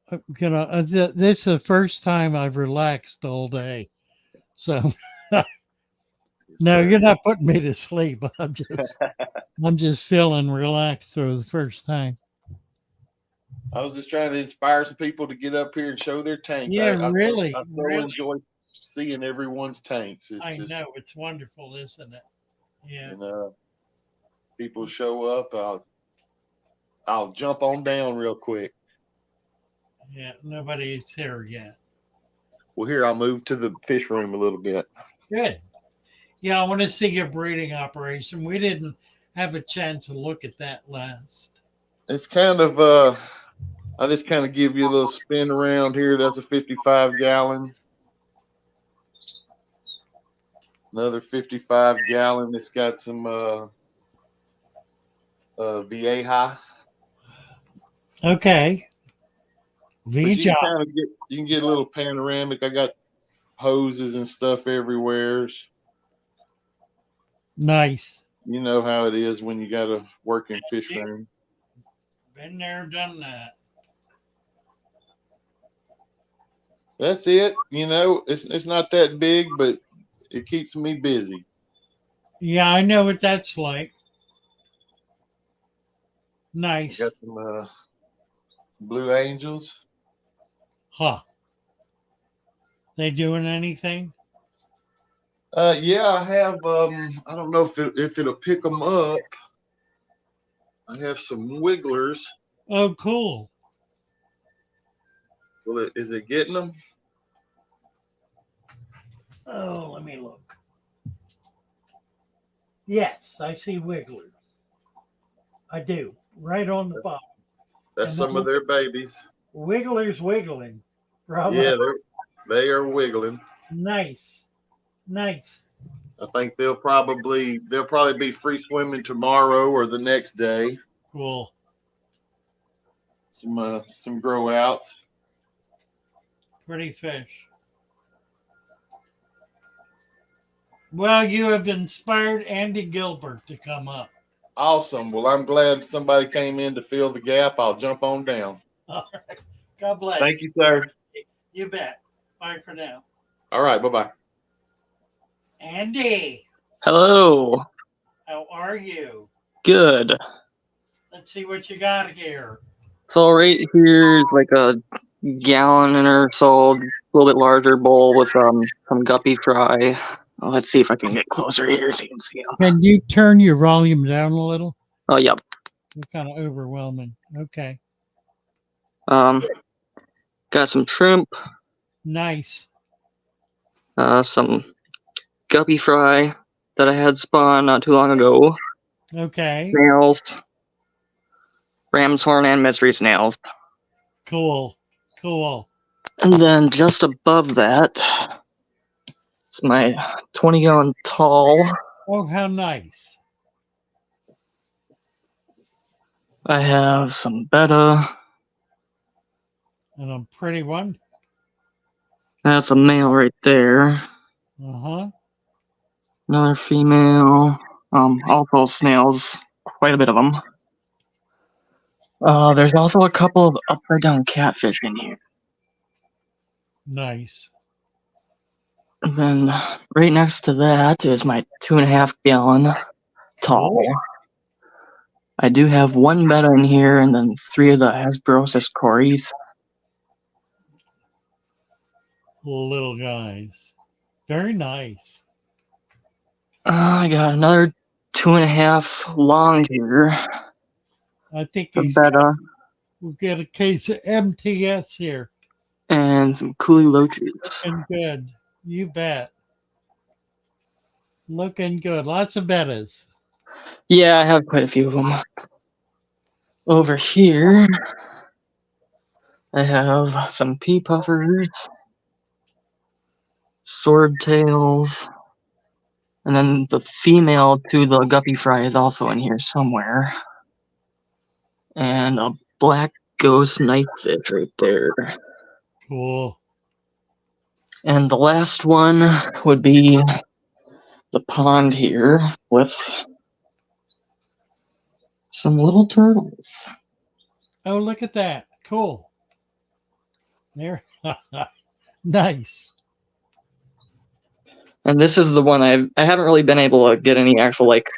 This is the first time I've relaxed all day. So no, Sir. you're not putting me to sleep. I'm just feeling relaxed for the first time. I was just trying to inspire some people to get up here and show their tanks. Yeah, I really, so really. enjoy seeing everyone's tanks. It's I just, know it's wonderful, isn't it? Yeah. People show up. I'll jump on down real quick. Yeah, nobody's here yet. Well, here I'll move to the fish room a little bit. Good. Yeah, I want to see your breeding operation. We didn't have a chance to look at that last. It's kind of I just kind of give you a little spin around here. That's a 55 gallon. Another 55 gallon. It's got some Vieja. Okay. You Vieja. can get a little panoramic. I got hoses and stuff everywhere. Nice. You know how it is when you got a working fish room. Been there, done that. That's it. You know, it's not that big, but it keeps me busy. Yeah, I know what that's like. I Nice. got some blue angels. Huh. They doing anything? Yeah, I have. I don't know if it'll pick them up. I have some wigglers. Oh, cool. Is it getting them? Oh, let me look. Yes, I see wigglers. I do. Right on the bottom. That's And some of their babies. Wigglers wiggling. Bravo. Yeah, they are wiggling. Nice. Nice. I think they'll probably be free swimming tomorrow or the next day. Cool. Some grow outs. Pretty fish. Well, you have inspired Andy Gilbert to come up. Awesome. Well, I'm glad somebody came in to fill the gap. I'll jump on down. All right. God bless. Thank you, sir. You bet. Bye for now. All right. Bye-bye. Andy, Hello. how are you? Good. Let's see what you got here. So right here is like a gallon or so, a little bit larger bowl with some guppy fry. Oh, let's see if I can get closer here so you can see them. Can you turn your volume down a little? Oh, yep. It's kind of overwhelming. Okay. Got some shrimp, Nice. some guppy fry that I had spawned not too long ago. Okay. Snails, ram's horn, and mystery snails. Cool. Cool. And then just above that, it's my 20-gallon tall. Oh, how nice. I have some Betta. And a pretty one. That's a male right there. Uh-huh. Another female. Also snails. Quite a bit of them. There's also a couple of upside down catfish in here. Nice. And then right next to that is my 2.5-gallon tall. Cool. I do have one Betta in here and then 3 of the Asbrosis cories. Little guys. Very nice. I got another 2.5 long here. I think A he's Betta we'll get a case of MTS here. and some Coolie Loaches. Looking good. You bet. Looking good. Lots of bettas. Yeah, I have quite a few of them. Over here, I have some pea puffers, swordtails, and then the female to the guppy fry is also in here somewhere. And a black ghost knifefish right there. Cool. And the last one would be the pond here with some little turtles. Oh, look at that. Cool. There. Nice. And this is the one I haven't really been able to get any actual like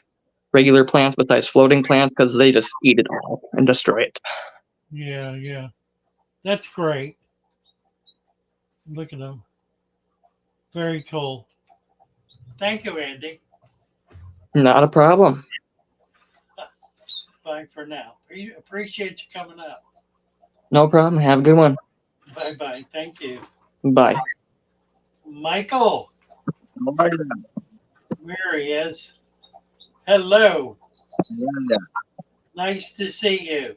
regular plants besides floating plants because they just eat it all and destroy it. Yeah, yeah. That's great. Look at them. Very cool. Thank you, Andy. Not a problem. Bye for now. Appreciate you coming up. No problem. Have a good one. Bye-bye. Thank you. Bye. Michael. There he is. Hello. Nice to see you.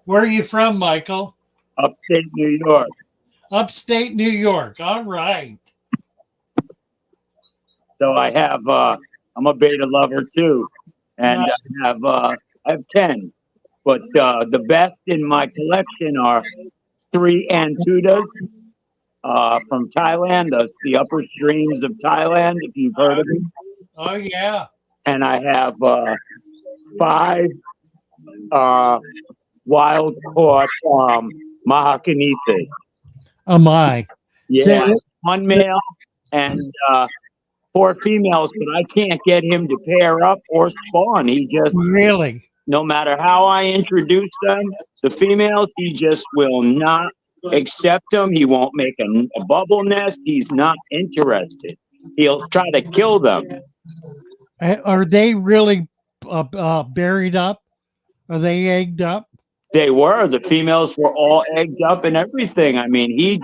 Where are you from, Michael? Upstate New York. Upstate New York. All right. So I have I'm a beta lover too, and Nice. I have 10, but the best in my collection are 3 Antudas from Thailand, the upper streams of Thailand, if you've heard of them. Oh, yeah. And I have 5 wild caught Mahakanithi. Oh my. Yeah, So- one male and 4 females, but I can't get him to pair up or spawn. He just, Really? no matter how I introduce them, the females, he just will not accept them. He won't make a bubble nest. He's not interested. He'll try to kill them. Are they really buried up? Are they egged up? They were. The females were all egged up and everything. I mean, he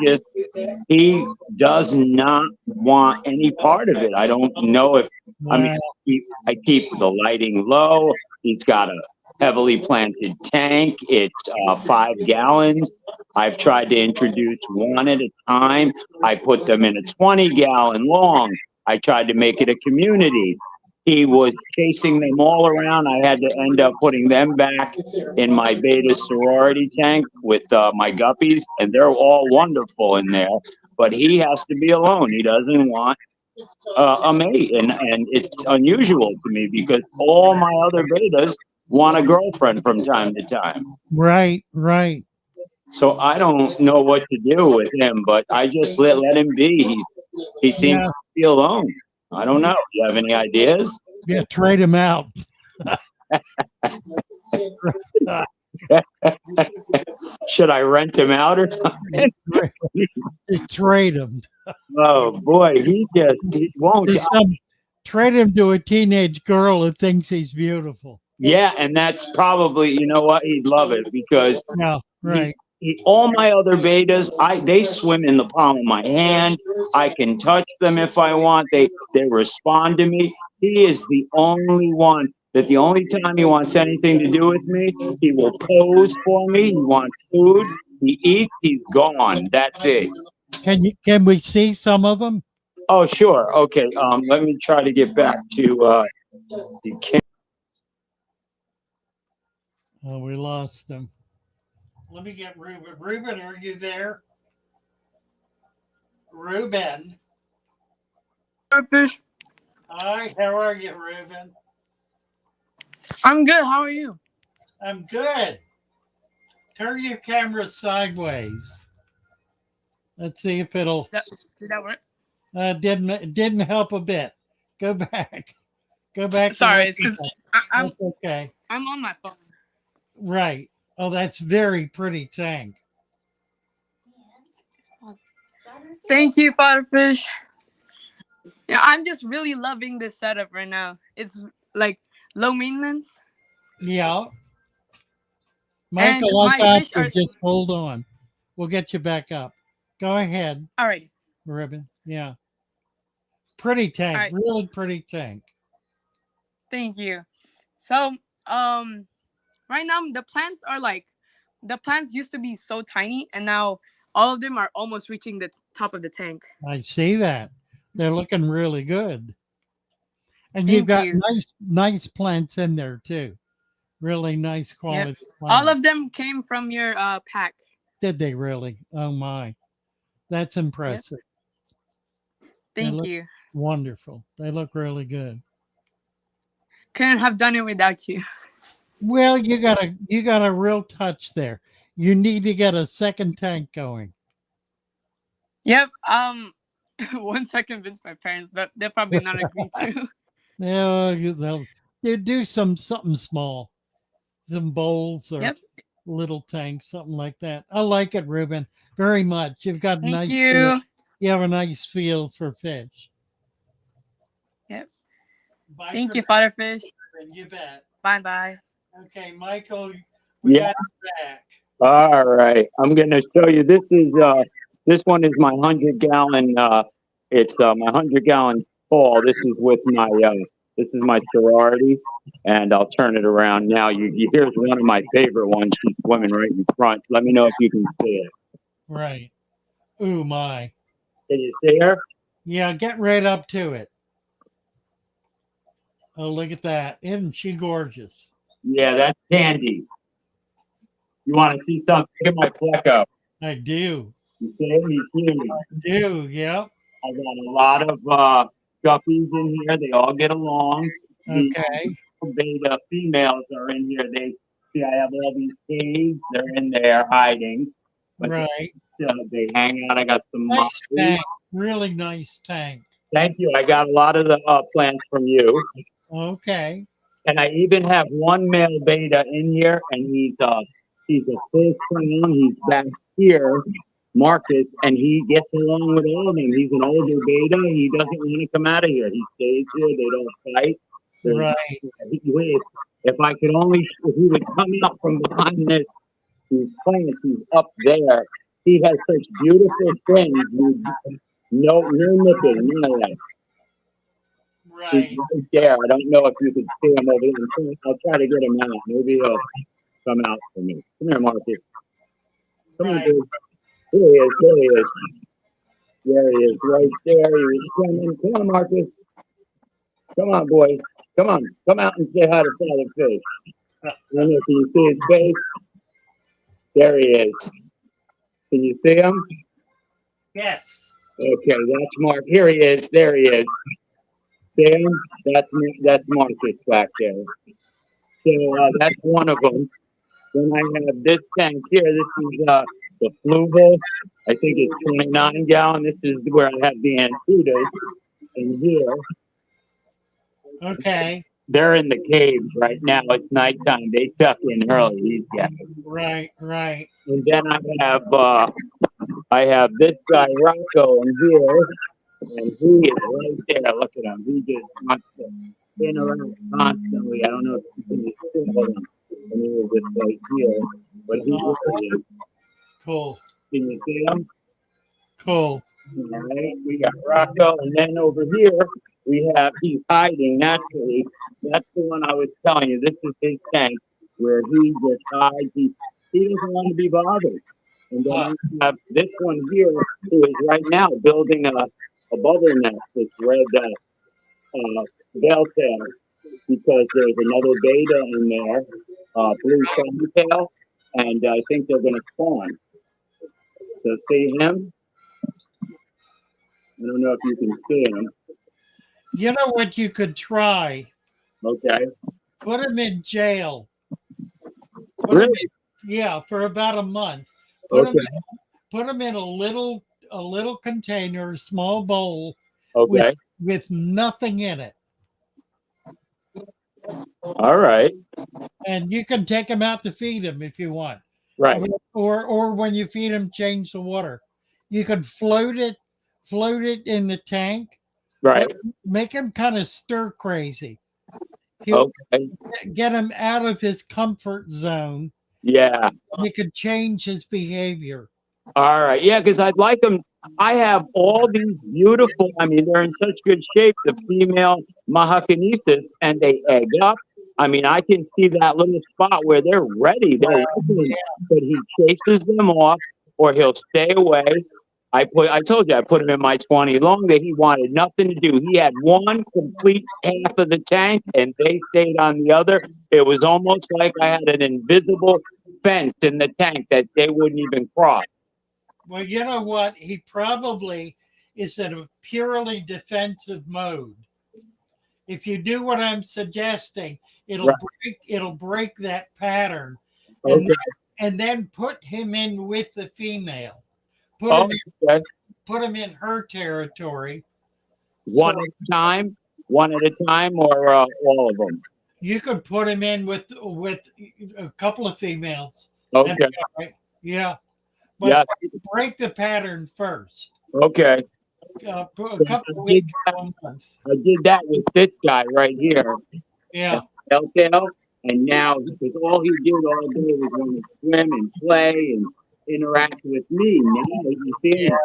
does not want any part of it. I don't know if, I mean, I keep the lighting low. He's got a heavily planted tank. It's 5 gallons. I've tried to introduce one at a time. I put them in a 20-gallon long. I tried to make it a community. He was chasing them all around. I had to end up putting them back in my Betta sorority tank with my guppies, and they're all wonderful in there. But he has to be alone. He doesn't want a mate, and it's unusual to me because all my other Bettas want a girlfriend from time to time. Right, right. So I don't know what to do with him, but I just let him be. He seems Yeah. to be alone. I don't know. Do you have any ideas? Yeah, trade him out. Should I rent him out or something? Trade him. Oh boy, he won't. Trade him to a teenage girl who thinks he's beautiful. Yeah, and that's probably, you know what, he'd love it because Yeah, right. all my other Bettas, they swim in the palm of my hand. I can touch them if I want. They respond to me. He is the only one that the only time he wants anything to do with me, he will pose for me. He wants food. He eats. He's gone. That's it. Can we see some of them? Oh, sure. Okay. Let me try to get back to you can't. Oh, we lost them. Let me get Ruben. Ruben, are you there? Ruben. Fish. Hi, how are you, Ruben? I'm good. How are you? I'm good. Turn your camera sideways. Let's see if it'll. Did that work? Didn't help a bit. Go back. Go back. Sorry, it's because I'm okay. I'm on my phone. Right. Oh, that's very pretty tank. Thank you, Fatherfish. Yeah, I'm just really loving this setup right now. It's like low maintenance. Yeah. Michael, I got you. Just hold on. We'll get you back up. Go ahead. All right. Ruben. Yeah. Pretty tank. Right. Really pretty tank. Thank you. So, right now the plants used to be so tiny, and now all of them are almost reaching the top of the tank. I see that. They're looking really good. And you've got nice plants in there too. Really nice quality plants. All of them came from your pack. Did they really? Oh my. That's impressive. Thank you. Wonderful. They look really good. Couldn't have done it without you. Well, you got a real touch there. You need to get a second tank going. Yep. Once I convince my parents, but they'll probably not agree to. Yeah, they'll do something small, some bowls or little tanks, something like that. I like it, Ruben, very much. You've got Thank you. You have a nice feel for fish. Yep. Bye. Thank you, Fatherfish. You bet. Bye. Okay, Michael, we got you back. All right, I'm going to show you. This one is my 100-gallon. It's my 100-gallon fall. This is with my this is my sorority, and I'll turn it around now. Here's one of my favorite ones. She's swimming right in front. Let me know if you can see it. Right. Ooh, my. Can you see her? Yeah, get right up to it. Oh, look at that. Isn't she gorgeous? Yeah, that's Candy. You want to see something? Look at my pleco. I do. You see it? You see it? I do, yep. I got a lot of guppies in here. They all get along. Okay. The females are in here. I have all these caves. They're in there hiding. But Right. they hang out. I got some. Nice tank. Really nice tank. Thank you. I got a lot of the plants from you. Okay. And I even have one male beta in here, and he's a full crown. He's back here, Marcus, and he gets along with all of them. He's an older beta. He doesn't want to come out of here. He stays here. They don't fight. Right. If I could only, if he would come out from behind these plants, he's up there. He has such beautiful things. No nipping, none of that. Right. He's right there. I don't know if you can see him over there. I'll try to get him out. Maybe he'll come out for me. Come here, Marcus. Come on, dude. There he is. There he is. There he is. Right there. He was swimming. Come on, Marcus. Come on, boy. Come on. Come out and say hi to Father Fish. I don't know if you see his face. There he is. Can you see him? Yes. Okay, that's Mark. Here he is. There he is. See him? That's Marcus back there. So that's one of them. Then I have this tank here. This is the Fluval. I think it's 29 gallon. This is where I have the Antudas in here. Okay. They're in the caves right now. It's nighttime. They tuck in early, these guys. Right. Right. And then I have this guy Rocco in here, and he is right there. Look at him. He just wants to spin around constantly. I don't know if you can see him. And he was just right here, but he's really cool. Can you see him? Cool. All right, we got Rocco, and then over here we have, he's hiding naturally. That's the one I was telling you. This is his tank where he just hides. He doesn't want to be bothered. And then I have this one here who is right now building a bubble nest, this red belltail, because there's another beta in there, blue suntail, and I think they're going to spawn. So see him? I don't know if you can see him. You know what you could try? Okay. Put him in jail. Yeah, for about a month. Put him in a little container, a small bowl, with nothing in it. All right. And you can take him out to feed him if you want. Right. Or when you feed him, change the water. You could float it in the tank. Right. Make him kind of stir crazy. Get him out of his comfort zone. Yeah. You could change his behavior. All right. Yeah, because I'd like them. I have all these beautiful, I mean, they're in such good shape, the female Mahacanesis, and they egg up. I mean, I can see that little spot where they're ready. They're ready, but he chases them off, or he'll stay away. I told you I put him in my 20 long that he wanted nothing to do. He had one complete half of the tank, and they stayed on the other. It was almost like I had an invisible fence in the tank that they wouldn't even cross. Well, you know what? He probably is in a purely defensive mode. If you do what I'm suggesting, it'll break that pattern, and then put him in with the female. Put him in her territory. One at a time, or all of them. You could put him in with a couple of females. Okay. Yeah. But break the pattern first. Okay. A couple of weeks to a month. I did that with this guy right here. Yeah. Telltale. And now, because all he did all day was want to swim and play and interact with me. Now you see him.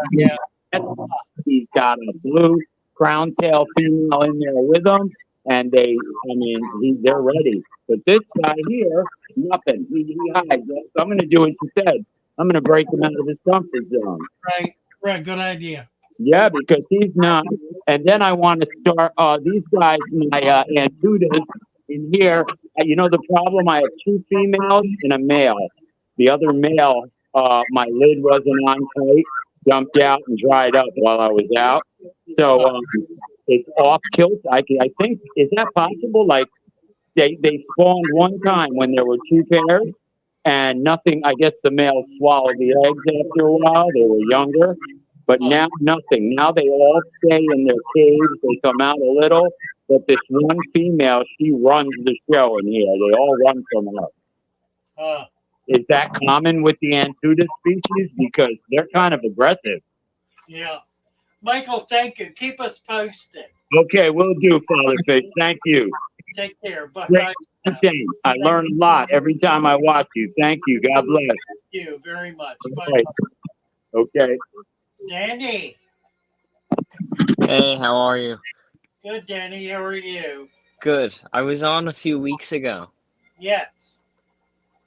He's got a blue crown tail female in there with him. And they're ready. But this guy here, nothing. He hides. So I'm going to do what you said. I'm going to break him out of his comfort zone. Right. Good idea. Yeah, because he's not. And then I want to start these guys, my Antudas in here. You know the problem? I have two females and a male. The other male, my lid wasn't on tight, jumped out and dried up while I was out. So it's off kilt. I think, is that possible? Like they spawned one time when there were two pairs, and nothing. I guess the males swallow the eggs after a while. They were younger, but now nothing. Now they all stay in their caves. They come out a little, but this one female, she runs the show in here. They all run from her. Uh, Is that common with the Antuta species? Because they're kind of aggressive. yeah. Michael, thank you. Keep us posted. Okay, will do, Father Fish. Thank you. Take care. Bye Great bye. content. I learn a lot every time I watch you. Thank you. God bless. Thank you very much. Bye. Okay. Okay. Danny. Hey, how are you? Good, Danny. How are you? Good. I was on a few weeks ago, Yes.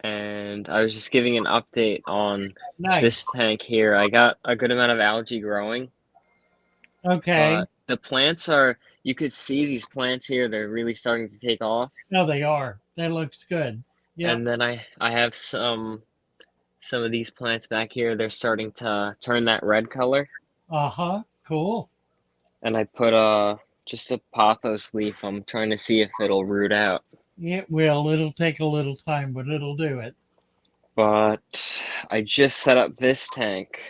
and I was just giving an update on Nice. this tank here. I got a good amount of algae growing, Okay. but the plants are, you could see these plants here, they're really starting to take off. No, they are. That looks good. Yeah. And then I have some of these plants back here, they're starting to turn that red color. Uh-huh. Cool. And I put just a pothos leaf. I'm trying to see if it'll root out. It will. It'll take a little time, but it'll do it. But I just set up this tank.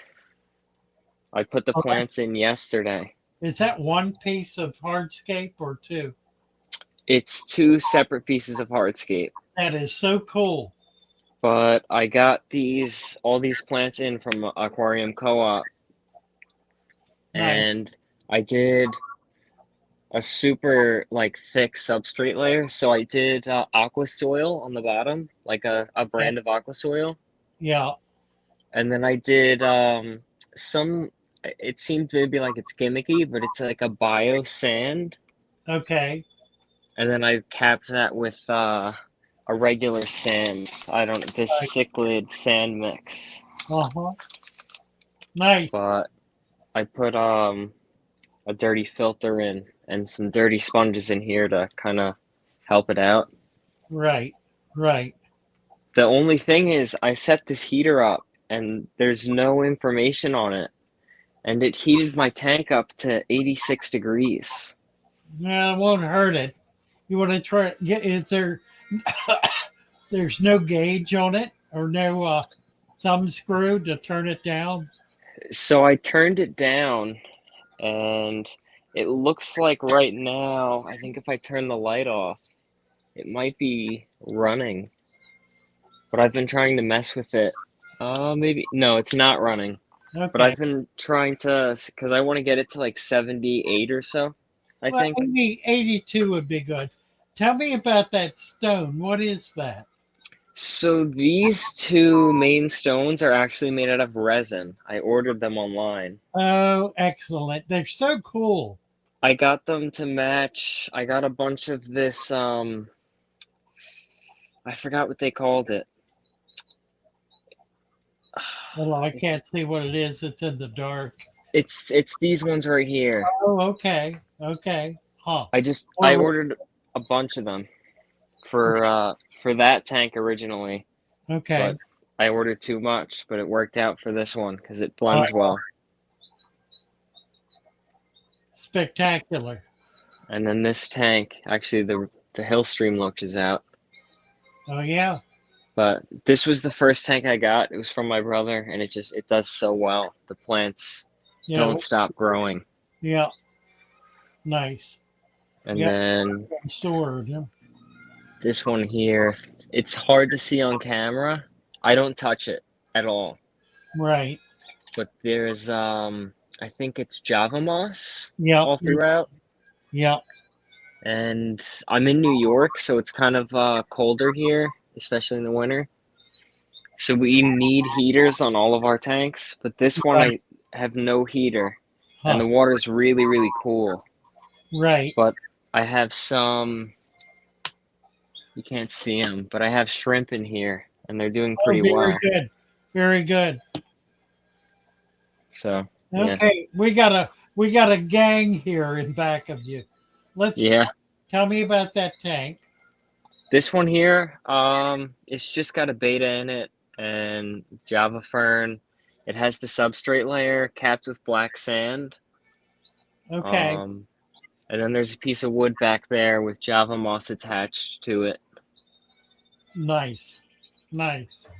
I put the Okay. plants in yesterday. Is that one piece of hardscape or two? It's 2 separate pieces of hardscape. That is so cool. But I got all these plants in from Aquarium Co-op. Nice. And I did a super thick substrate layer. So I did aqua soil on the bottom, like a brand of aqua soil. Yeah. And then I did some, it seemed maybe like it's gimmicky, but it's like a bio sand. Okay. And then I capped that with a regular sand. This cichlid sand mix. Uh-huh. Nice. But I put a dirty filter in and some dirty sponges in here to kind of help it out. Right. Right. The only thing is I set this heater up and there's no information on it. And it heated my tank up to 86 degrees. Yeah, it won't hurt it. You want to try? Yeah, is there? There's no gauge on it or no thumb screw to turn it down. So I turned it down, and it looks like right now, I think if I turn the light off, it might be running. But I've been trying to mess with it. Maybe no, it's not running. Okay. But I've been trying to, because I want to get it to like 78 or so. I think 82 would be good. Tell me about that stone. What is that? so. These 2 main stones are actually made out of resin. I ordered them online. Oh, excellent. They're so cool. I got them to match. I got a bunch of this. I forgot what they called it. Well, I can't see what it is. It's in the dark. It's these ones right here. Oh, okay. Okay. Huh. I ordered a bunch of them for that tank originally. Okay. But I ordered too much, but it worked out for this one because it blends well. Spectacular. And then this tank, actually the hill stream loach is out. Oh yeah. But this was the first tank I got. It was from my brother, and it does so well. The plants don't stop growing. Yeah. Nice. And then sword. Yeah. this one here, it's hard to see on camera. I don't touch it at all. Right. But there's I think it's Java moss Yeah. all throughout. Yeah. And I'm in New York, so it's kind of colder here, especially in the winter. So we need heaters on all of our tanks, but this one I have no heater, and the water's really, really cool. Right. But I have some, you can't see them, but I have shrimp in here, and they're doing pretty well. Very good. Very good. So okay, we got a gang here in back of you. Tell me about that tank. This one here, it's just got a beta in it and Java fern. It has the substrate layer capped with black sand. Okay. And then there's a piece of wood back there with Java moss attached to it. Nice. Nice.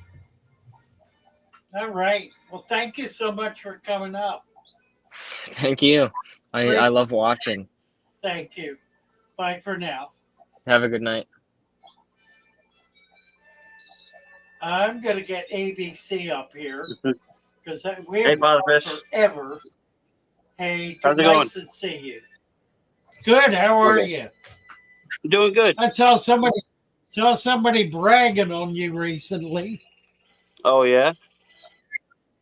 All right. Well, thank you so much for coming up. Thank you. I Great. love watching. Thank you. Bye for now. Have a good night. I'm going to get ABC up here because we Hey, haven't Father talked Fish. forever. Hey, How's it nice to see you. Good. How are you? Doing good. I saw somebody bragging on you recently. Oh yeah.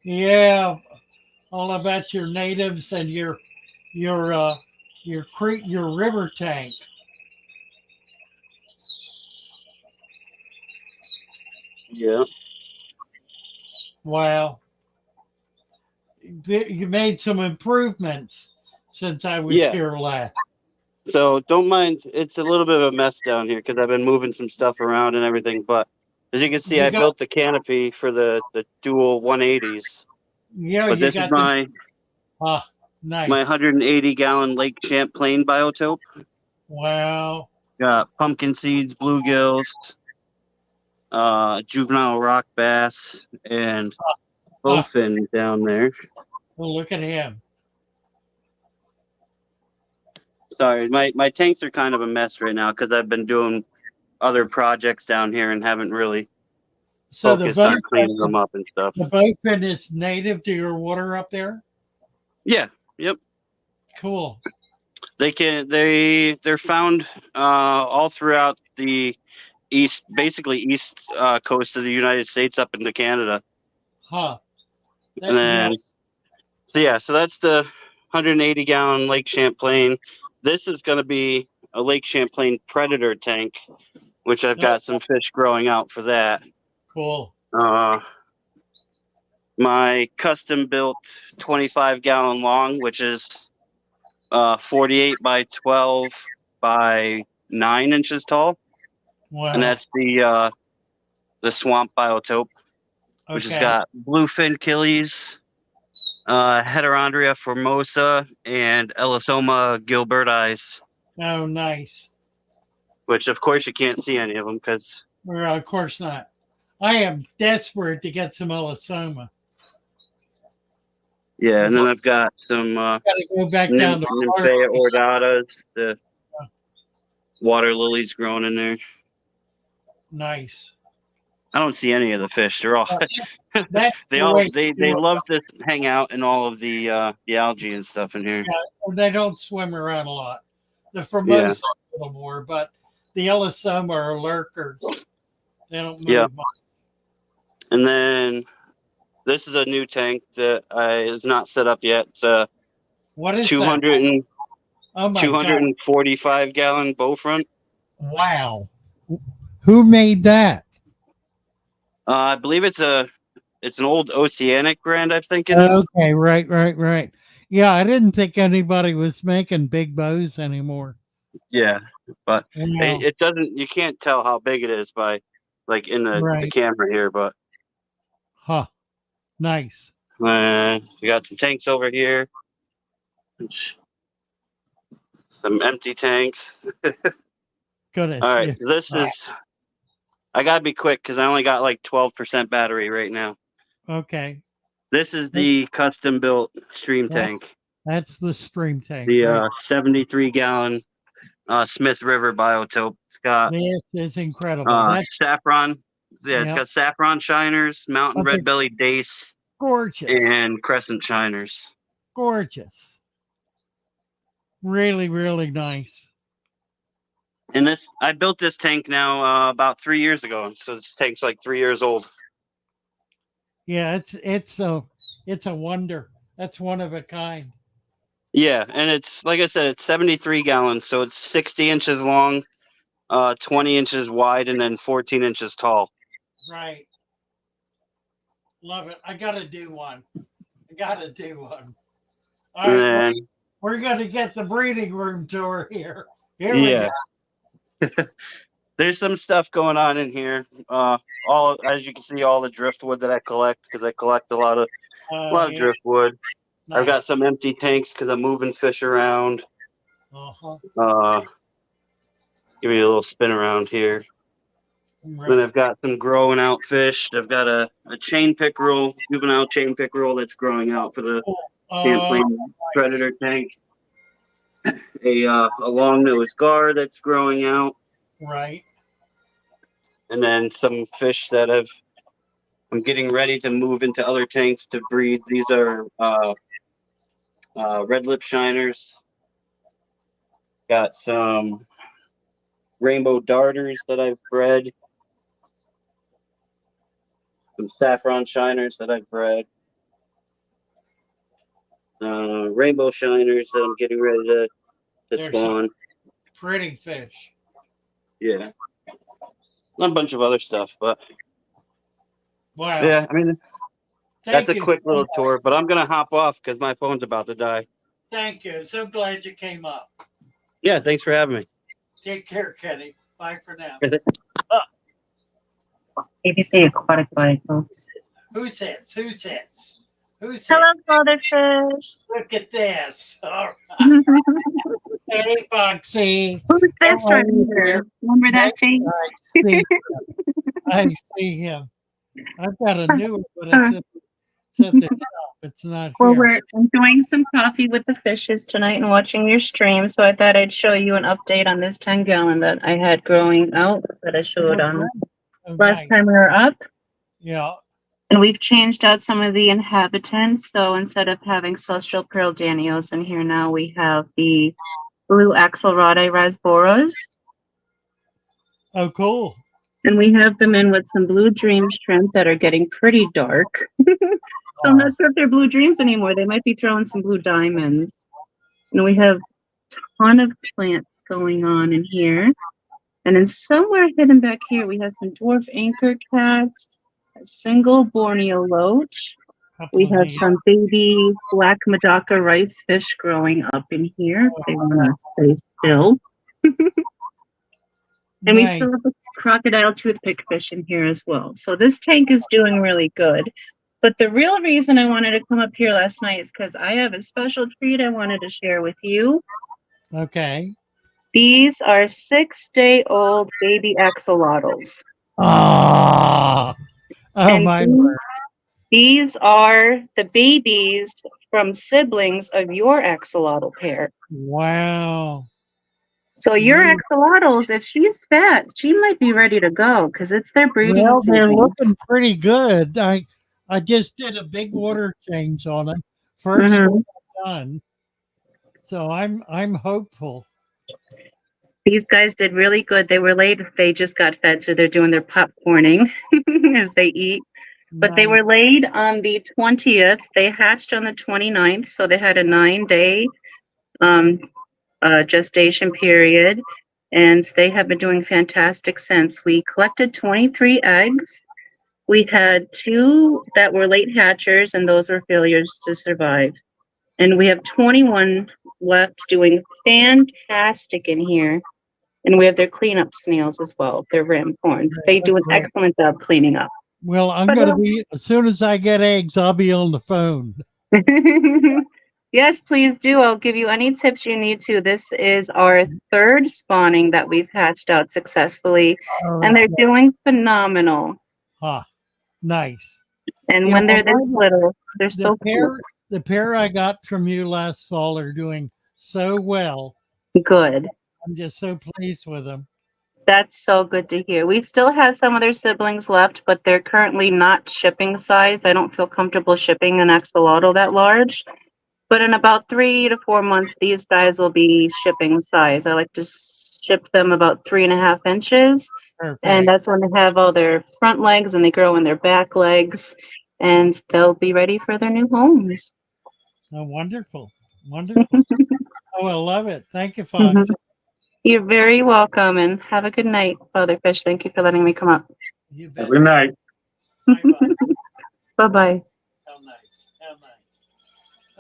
Yeah, all about your natives and your river tank. Yeah. Wow. You made some improvements since I was Yeah. here last. So don't mind. It's a little bit of a mess down here because I've been moving some stuff around and everything. But as you can see, I built the canopy for the dual 180s. Yeah, but you this is got my nice. my 180-gallon Lake Champlain biotope. Wow. Got pumpkin seeds, bluegills, juvenile rock bass, and bowfin down there. Well, look at him. Sorry, my tanks are kind of a mess right now because I've been doing other projects down here and haven't really So focused on cleaning them up and stuff. The bowfin is native to your water up there? Yeah. Yep. Cool. They're found all throughout the east coast of the United States up into Canada. Huh. And then, so that's the 180-gallon Lake Champlain. This is going to be a Lake Champlain predator tank, which I've got some fish growing out for that. Cool. My custom built 25-gallon long, which is 48 by 12 by 9 inches tall. Wow. And that's the swamp biotope, which has got bluefin killies, Heterandria formosa, and Elosoma gilberti. Oh, nice. Which, of course, you can't see any of them because... Well, of course not. I am desperate to get some Elosoma. Yeah, and then I've got some gotta go back down to Nymphea ordatas, the water lilies growing in there. Nice. I don't see any of the fish. They're all That's they love to hang out in all of the algae and stuff in here. Yeah, they don't swim around a lot. The Formosa a little more, but the Elosoma are lurkers. They don't move much. And then this is a new tank that is not set up yet. It's what is 200 that? 245-gallon bow front. Wow. Who made that? I believe it's an old Oceanic brand, I think it is. Okay, right. Yeah, I didn't think anybody was making big bows anymore. Yeah, but it doesn't. You can't tell how big it is by like in the camera here, but nice. We got some tanks over here, some empty tanks. Goodness. All right, this is. I gotta be quick because I only got like 12% battery right now. Okay. This is the custom built stream tank. That's the stream tank. The 73-gallon Smith River biotope. It's got this is incredible. Saffron. Yeah, it's got saffron shiners, mountain red bellied dace, gorgeous, and crescent shiners. Gorgeous. Really, really nice. And I built this tank now about 3 years ago, so this tank's like 3 years old. Yeah, it's a wonder. That's one of a kind. Yeah, and it's like I said, it's 73 gallons, so it's 60 inches long, 20 inches wide, and then 14 inches tall. Right. Love it. I gotta do one. All right, we're gonna get the breeding room tour here. Here we go. There's some stuff going on in here. As you can see, all the driftwood that I collect because I collect a lot of driftwood. Nice. I've got some empty tanks because I'm moving fish around. Give me a little spin around here. Then I've got some growing out fish. I've got a chain pickerel, juvenile chain pickerel that's growing out for the Champlain predator tank. A long nosed gar that's growing out. Right. And then some fish that I'm getting ready to move into other tanks to breed. These are red lip shiners. Got some rainbow darters that I've bred. Some saffron shiners that I've bred. Rainbow shiners that I'm getting ready to spawn. Pretty fish. Yeah. A bunch of other stuff, but wow. Yeah, I mean, that's a quick little tour, but I'm going to hop off because my phone's about to die. Thank you. So glad you came up. Yeah, thanks for having me. Take care, Kenny. Bye for now. ABC Aquatic Biotope. Who's this? Who's this? Who's Hello, this? Fatherfish. Look at this. All right. Hey, Foxy. Who's this How are right you, here? dear? Remember that face? I see him. I've got a new one, but it's at the shop. It's not Well, here. we're enjoying some coffee with the fishes tonight and watching your stream. So I thought I'd show you an update on this 10-gallon that I had growing out that I showed on last time we were up. Yeah. And we've changed out some of the inhabitants. So instead of having celestial pearl danios in here now, we have the blue Axolotl rasboras. Oh, cool. And we have them in with some blue dream shrimp that are getting pretty dark. So I'm not sure if they're blue dreams anymore. They might be throwing some blue diamonds. And we have a ton of plants going on in here. And then somewhere hidden back here, we have some dwarf anchor cats, a single Borneo loach. We have some baby black Madaka rice fish growing up in here. They want to stay still. And we still have a crocodile toothpick fish in here as well. So this tank is doing really good. But the real reason I wanted to come up here last night is because I have a special treat I wanted to share with you. Okay. These are 6-day-old baby axolotls. Oh, And my word. These are the babies from siblings of your axolotl pair. Wow. So your axolotls, if she's fat, she might be ready to go because it's their breeding Well, season. they're looking pretty good. I just did a big water change on them. First one done. So I'm hopeful. These guys did really good. They were laid. They just got fed, so they're doing their popcorning as they eat. But they were laid on the 20th. They hatched on the 29th, so they had a 9-day gestation period, and they have been doing fantastic since. We collected 23 eggs. We had 2 that were late hatchers, and those were failures to survive. And we have 21 left doing fantastic in here. And we have their cleanup snails as well. They're ramhorns. They do an excellent job cleaning up. Well, I'm going to be, as soon as I get eggs, I'll be on the phone. Yes, please do. I'll give you any tips you need to. This is our 3rd spawning that we've hatched out successfully, and they're doing phenomenal. Ah, nice. And when they're this little, they're so cool. The pair I got from you last fall are doing so well. Good. I'm just so pleased with them. That's so good to hear. We still have some of their siblings left, but they're currently not shipping size. I don't feel comfortable shipping an axolotl that large. But in about 3 to 4 months, these guys will be shipping size. I like to ship them about 3.5 inches. And that's when they have all their front legs and they grow in their back legs. And they'll be ready for their new homes. Oh, wonderful. Wonderful. Oh, I love it. Thank you, Fox. You're very welcome, and have a good night, Fatherfish. Thank you for letting me come up. You bet. Good night. Bye-bye. How nice. How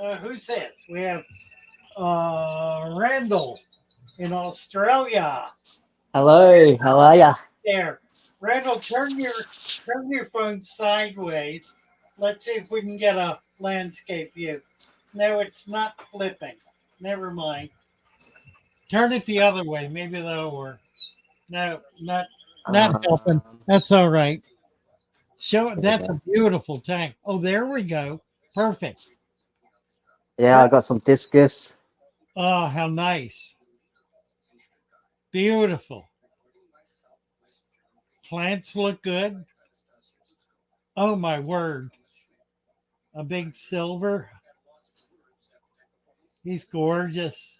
nice. Who's this? We have Randall in Australia. Hello, how are ya? There. Randall, turn your phone sideways. Let's see if we can get a landscape view. No, it's not flipping. Never mind. Turn it the other way. Maybe that'll work. No, not. Not helping. That's all right. Show it. we That's go. a beautiful tank. Oh, there we go. Perfect. Yeah, I got some discus. Oh, how nice. Beautiful. Plants look good. Oh, my word. A big silver. He's gorgeous.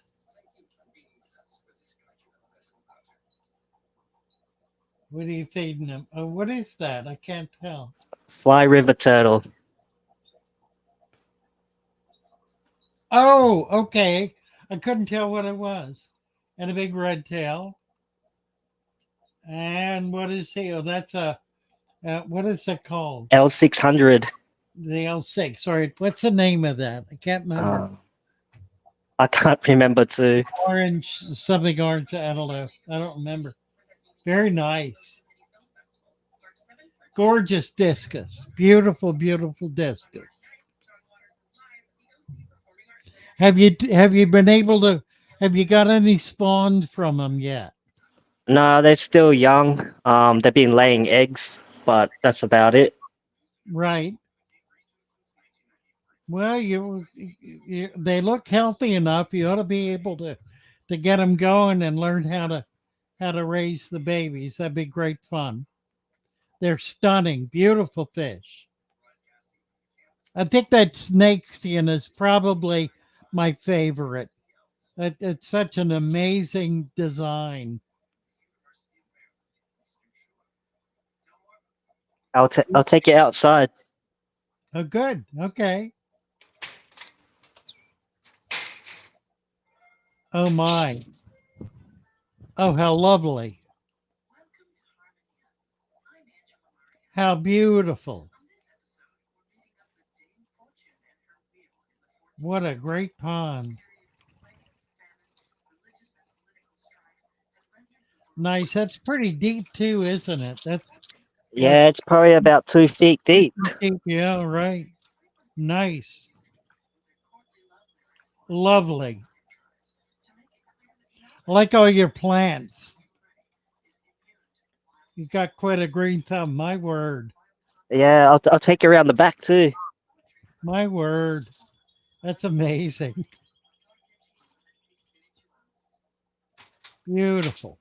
What are you feeding him? Oh, what is that? I can't tell. Fly river turtle. Oh, okay. I couldn't tell what it was. And a big red tail. And what is he? Oh, that's a, what is it called? L600. The L6. Sorry, what's the name of that? I can't remember. I can't remember too. Orange, something orange. I don't know. I don't remember. Very nice. Gorgeous discus. Beautiful, beautiful discus. Have you been able to, have you got any spawned from them yet? No, they're still young. They've been laying eggs, but that's about it. Right. Well, they look healthy enough. You ought to be able to get them going and learn how to raise the babies. That'd be great fun. They're stunning, beautiful fish. I think that snakeskin is probably my favorite. It's such an amazing design. I'll take it outside. Oh, good. Okay. Oh my. Oh, how lovely. How beautiful. What a great pond. Nice. That's pretty deep too, isn't it? That's Yeah, it's probably about 2 feet deep. deep. Yeah, right. Nice. Lovely. I like all your plants. You got quite a green thumb. My word. Yeah, I'll take you around the back too. My word. That's amazing. Beautiful.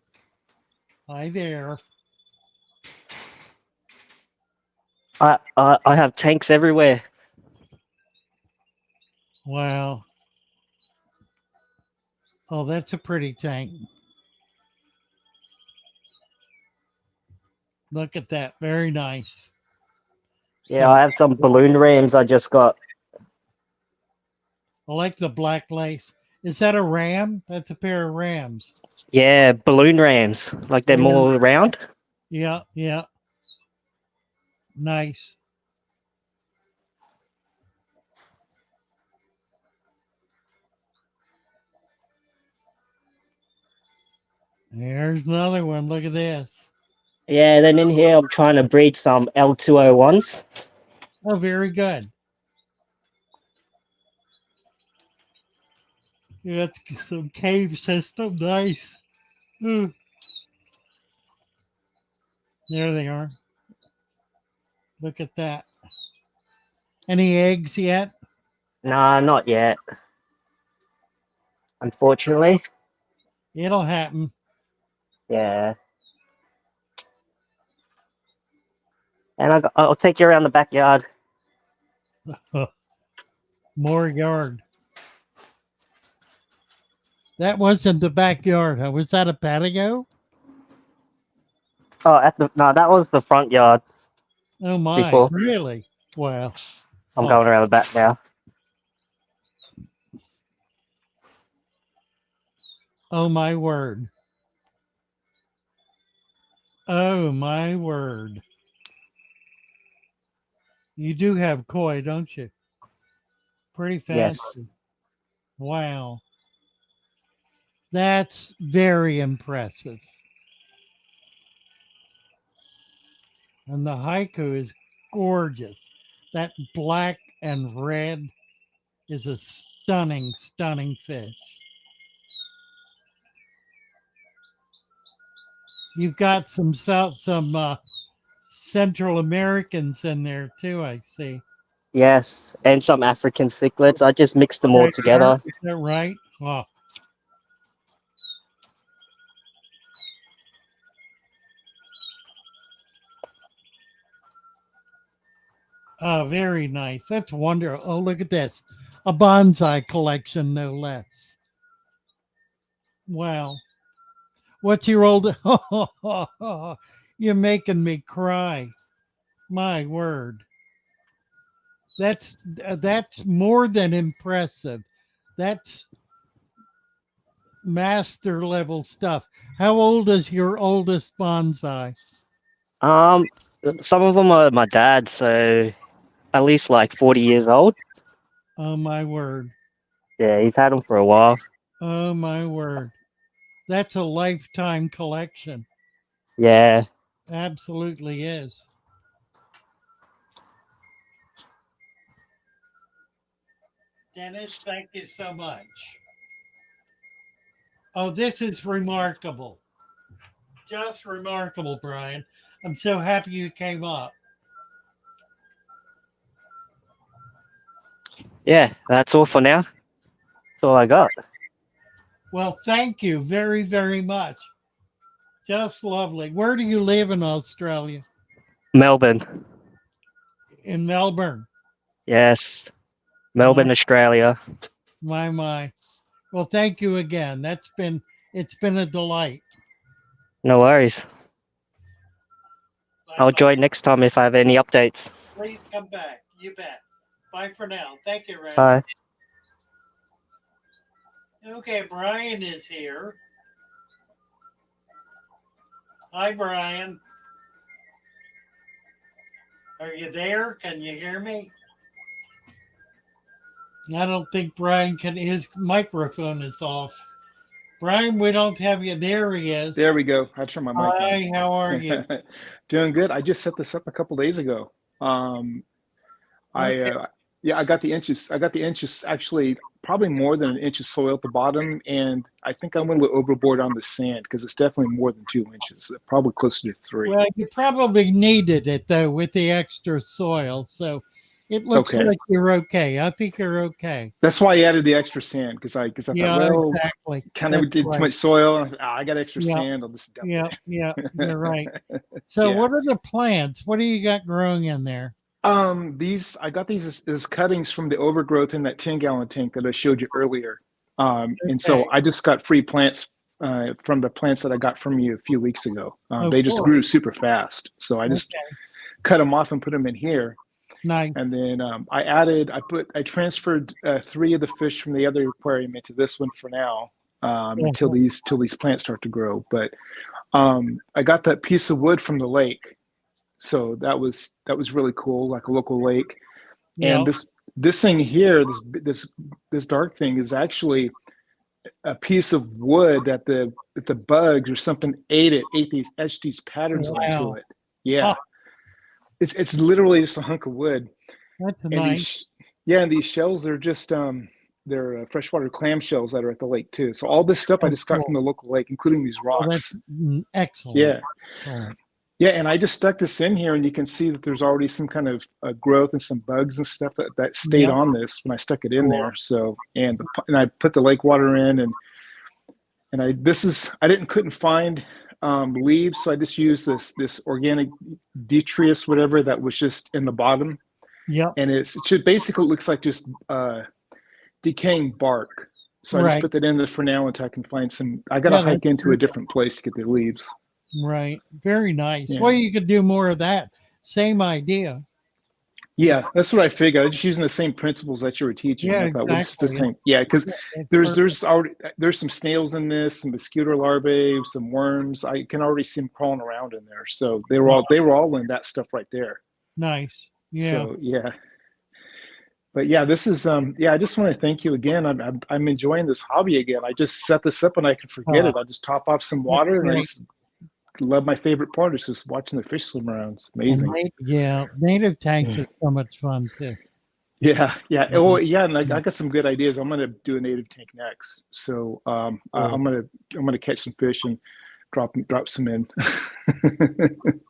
Hi there. I have tanks everywhere. Wow. Oh, that's a pretty tank. Look at that. Very nice. Yeah, I have some balloon rams I just got. I like the black lace. Is that a ram? That's a pair of rams. Yeah, balloon rams. Like they're more round. Yeah, yeah. Nice. There's another one. Look at this. Yeah, then in here I'm trying to breed some L201s. Oh, very good. You got some cave system. Nice. Ooh. There they are. Look at that. Any eggs yet? Nah, not yet. Unfortunately. It'll happen. Yeah. And I'll take you around the backyard. More yard. That wasn't the backyard. Huh? Was that a patio? Oh, no, that was the front yard. Oh my! Before. Really? Wow. I'm going around the back now. Oh my word. Oh my word. You do have koi, don't you? Pretty fancy. Yes. Wow. That's very impressive. And the haiku is gorgeous. That black and red is a stunning, stunning fish. You've got some Central Americans in there too, I see. Yes, and some African cichlids. I just mixed them all Is together. that right? Oh. Oh, very nice. That's wonderful. Oh, look at this. A bonsai collection, no less. Wow. What's your old? You're making me cry. My word. That's more than impressive. That's master level stuff. How old is your oldest bonsai? Some of them are my dad's, so at least like 40 years old. Oh my word. Yeah, he's had them for a while. Oh my word. That's a lifetime collection. Yeah. Absolutely is. Dennis, thank you so much. Oh, this is remarkable. Just remarkable, Brian. I'm so happy you came up. Yeah, that's all for now. That's all I got. Well, thank you very, very much. Just lovely. Where do you live in Australia? Melbourne. In Melbourne. Yes. Melbourne, Australia. My. Well, thank you again. It's been a delight. No worries. I'll join next time if I have any updates. Please come back. You bet. Bye for now. Thank you, Randy. Bye. Okay, Brian is here. Hi, Brian. Are you there? Can you hear me? I don't think Brian can. His microphone is off. Brian, we don't have you. There he is. There we go. I turned my mic on. Hi, how are you? Doing good. I just set this up a couple days ago. Okay. I got the inches. I got the inches actually probably more than an inch of soil at the bottom, and I think I went a little overboard on the sand because it's definitely more than 2 inches. Probably closer to 3. Well, you probably needed it though with the extra soil, so it looks Okay. like you're okay. I think you're okay. That's why I added the extra sand because I thought, Yeah, well, exactly. kind of That's did right. too much soil. I got extra Yeah. sand. I'll just dump it. Yeah, you're right. So Yeah. what are the plants? What do you got growing in there? I got these as cuttings from the overgrowth in that 10-gallon tank that I showed you earlier. And so Okay. I just got free plants from the plants that I got from you a few weeks ago. Oh, They just cool. grew super fast. So I just Okay. cut them off and put them in here. Nice. And then I transferred 3 of the fish from the other aquarium into this one for now, until these plants start to grow. But I got that piece of wood from the lake. So that was really cool, like a local lake. Yeah. And this thing here, this dark thing is actually a piece of wood that the bugs or something ate etched these patterns onto Wow. it. Yeah. Huh. It's literally just a hunk of wood. That's And nice. and these shells are just they're freshwater clam shells that are at the lake too. So all this stuff I Oh, just got cool. from the local lake, including these Oh, that's rocks. excellent. Yeah. Excellent. Yeah, and I just stuck this in here, and you can see that there's already some kind of growth and some bugs and stuff that stayed Yep. on this when I stuck it in Cool. there. So and I put the lake water in, and I couldn't find leaves, so I just used this organic detritus, whatever that was just in the bottom. Yep. And it should basically looks like just decaying bark. So I just Right. put that in there for now until I can find some. I got to Yeah, hike that's into a different place to get the leaves. Right. Very nice. Yeah. Well, you could do more of that. Same idea. Yeah, that's what I figured. I was just using the same principles that you were teaching. Yeah, I thought, well, it's the exactly. same. Yeah, because Yeah, it's there's some snails in this, some mosquito larvae, some worms. I can already see them crawling around in there. So they were all in that stuff right there. nice. Yeah. So yeah. But yeah, this is I just want to thank you again. I'm enjoying this hobby again. I just set this up and I can forget it. I just top off some water and I great. just love my favorite part is just watching the fish swim around. It's And amazing. native tanks are so much fun too. Yeah. Mhm. Oh, yeah. And I got some good ideas. I'm gonna do a native tank next. So I'm gonna catch some fish, and drop some in.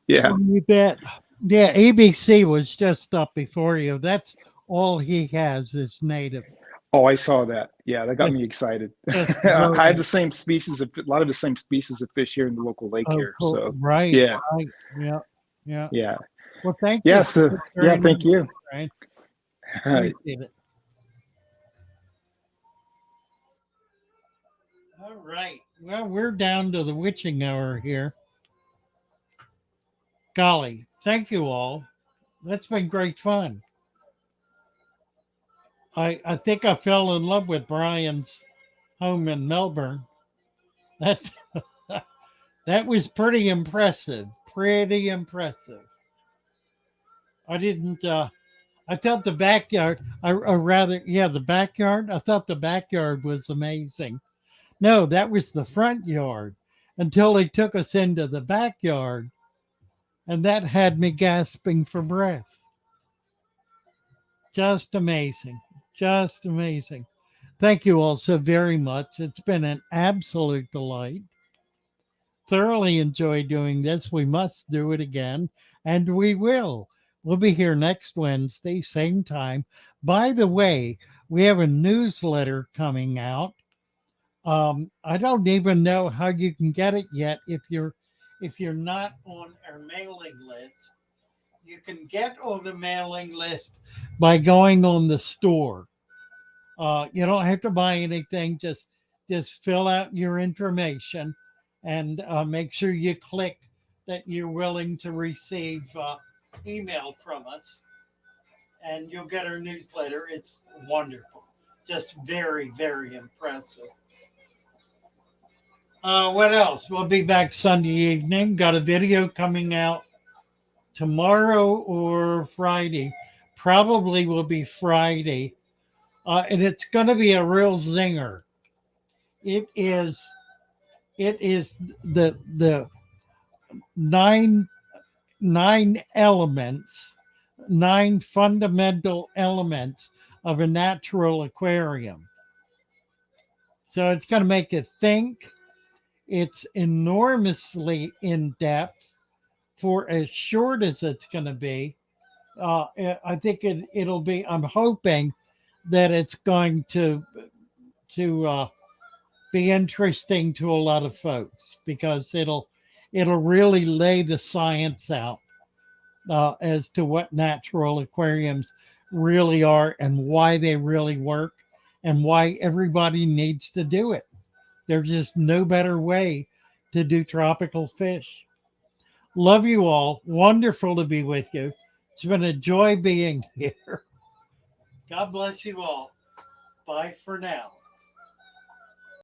Yeah. You bet. Yeah, ABC was just up before you. That's all he has is native. Oh, I saw that. Yeah, that got Just- me excited. just I have the brilliant. same species of a lot of the same species of fish here in the local lake Oh, here. cool. So Right, yeah, right. Yeah, yeah. yeah, Well, thank yeah. you. So That's yeah, very thank nice, you. Brian. All right. Appreciate it. All right. Well, we're down to the witching hour here. Golly, thank you all. That's been great fun. I think I fell in love with Brian's home in Melbourne. That that was pretty impressive. Pretty impressive. I didn't I thought the backyard or rather yeah, the backyard. I thought the backyard was amazing. No, that was the front yard until they took us into the backyard, and that had me gasping for breath. Just amazing. Just amazing. Thank you all so very much. It's been an absolute delight. Thoroughly enjoy doing this. We must do it again, and we will. We'll be here next Wednesday, same time. By the way, we have a newsletter coming out. I don't even know how you can get it yet if you're not on our mailing list. You can get on the mailing list by going on the store. You don't have to buy anything. Just fill out your information and make sure you click that you're willing to receive email from us, and you'll get our newsletter. It's wonderful, just very, very impressive. What else? We'll be back Sunday evening. Got a video coming out tomorrow or Friday. Probably will be Friday. And it's going to be a real zinger. It is the nine elements, nine fundamental elements of a natural aquarium. So it's going to make you think. It's enormously in depth for as short as it's going to be. I think it'll be. I'm hoping that it's going to be interesting to a lot of folks because it'll really lay the science out as to what natural aquariums really are and why they really work and why everybody needs to do it. There's just no better way to do tropical fish. Love you all. Wonderful to be with you. It's been a joy being here. God bless you all. Bye for now.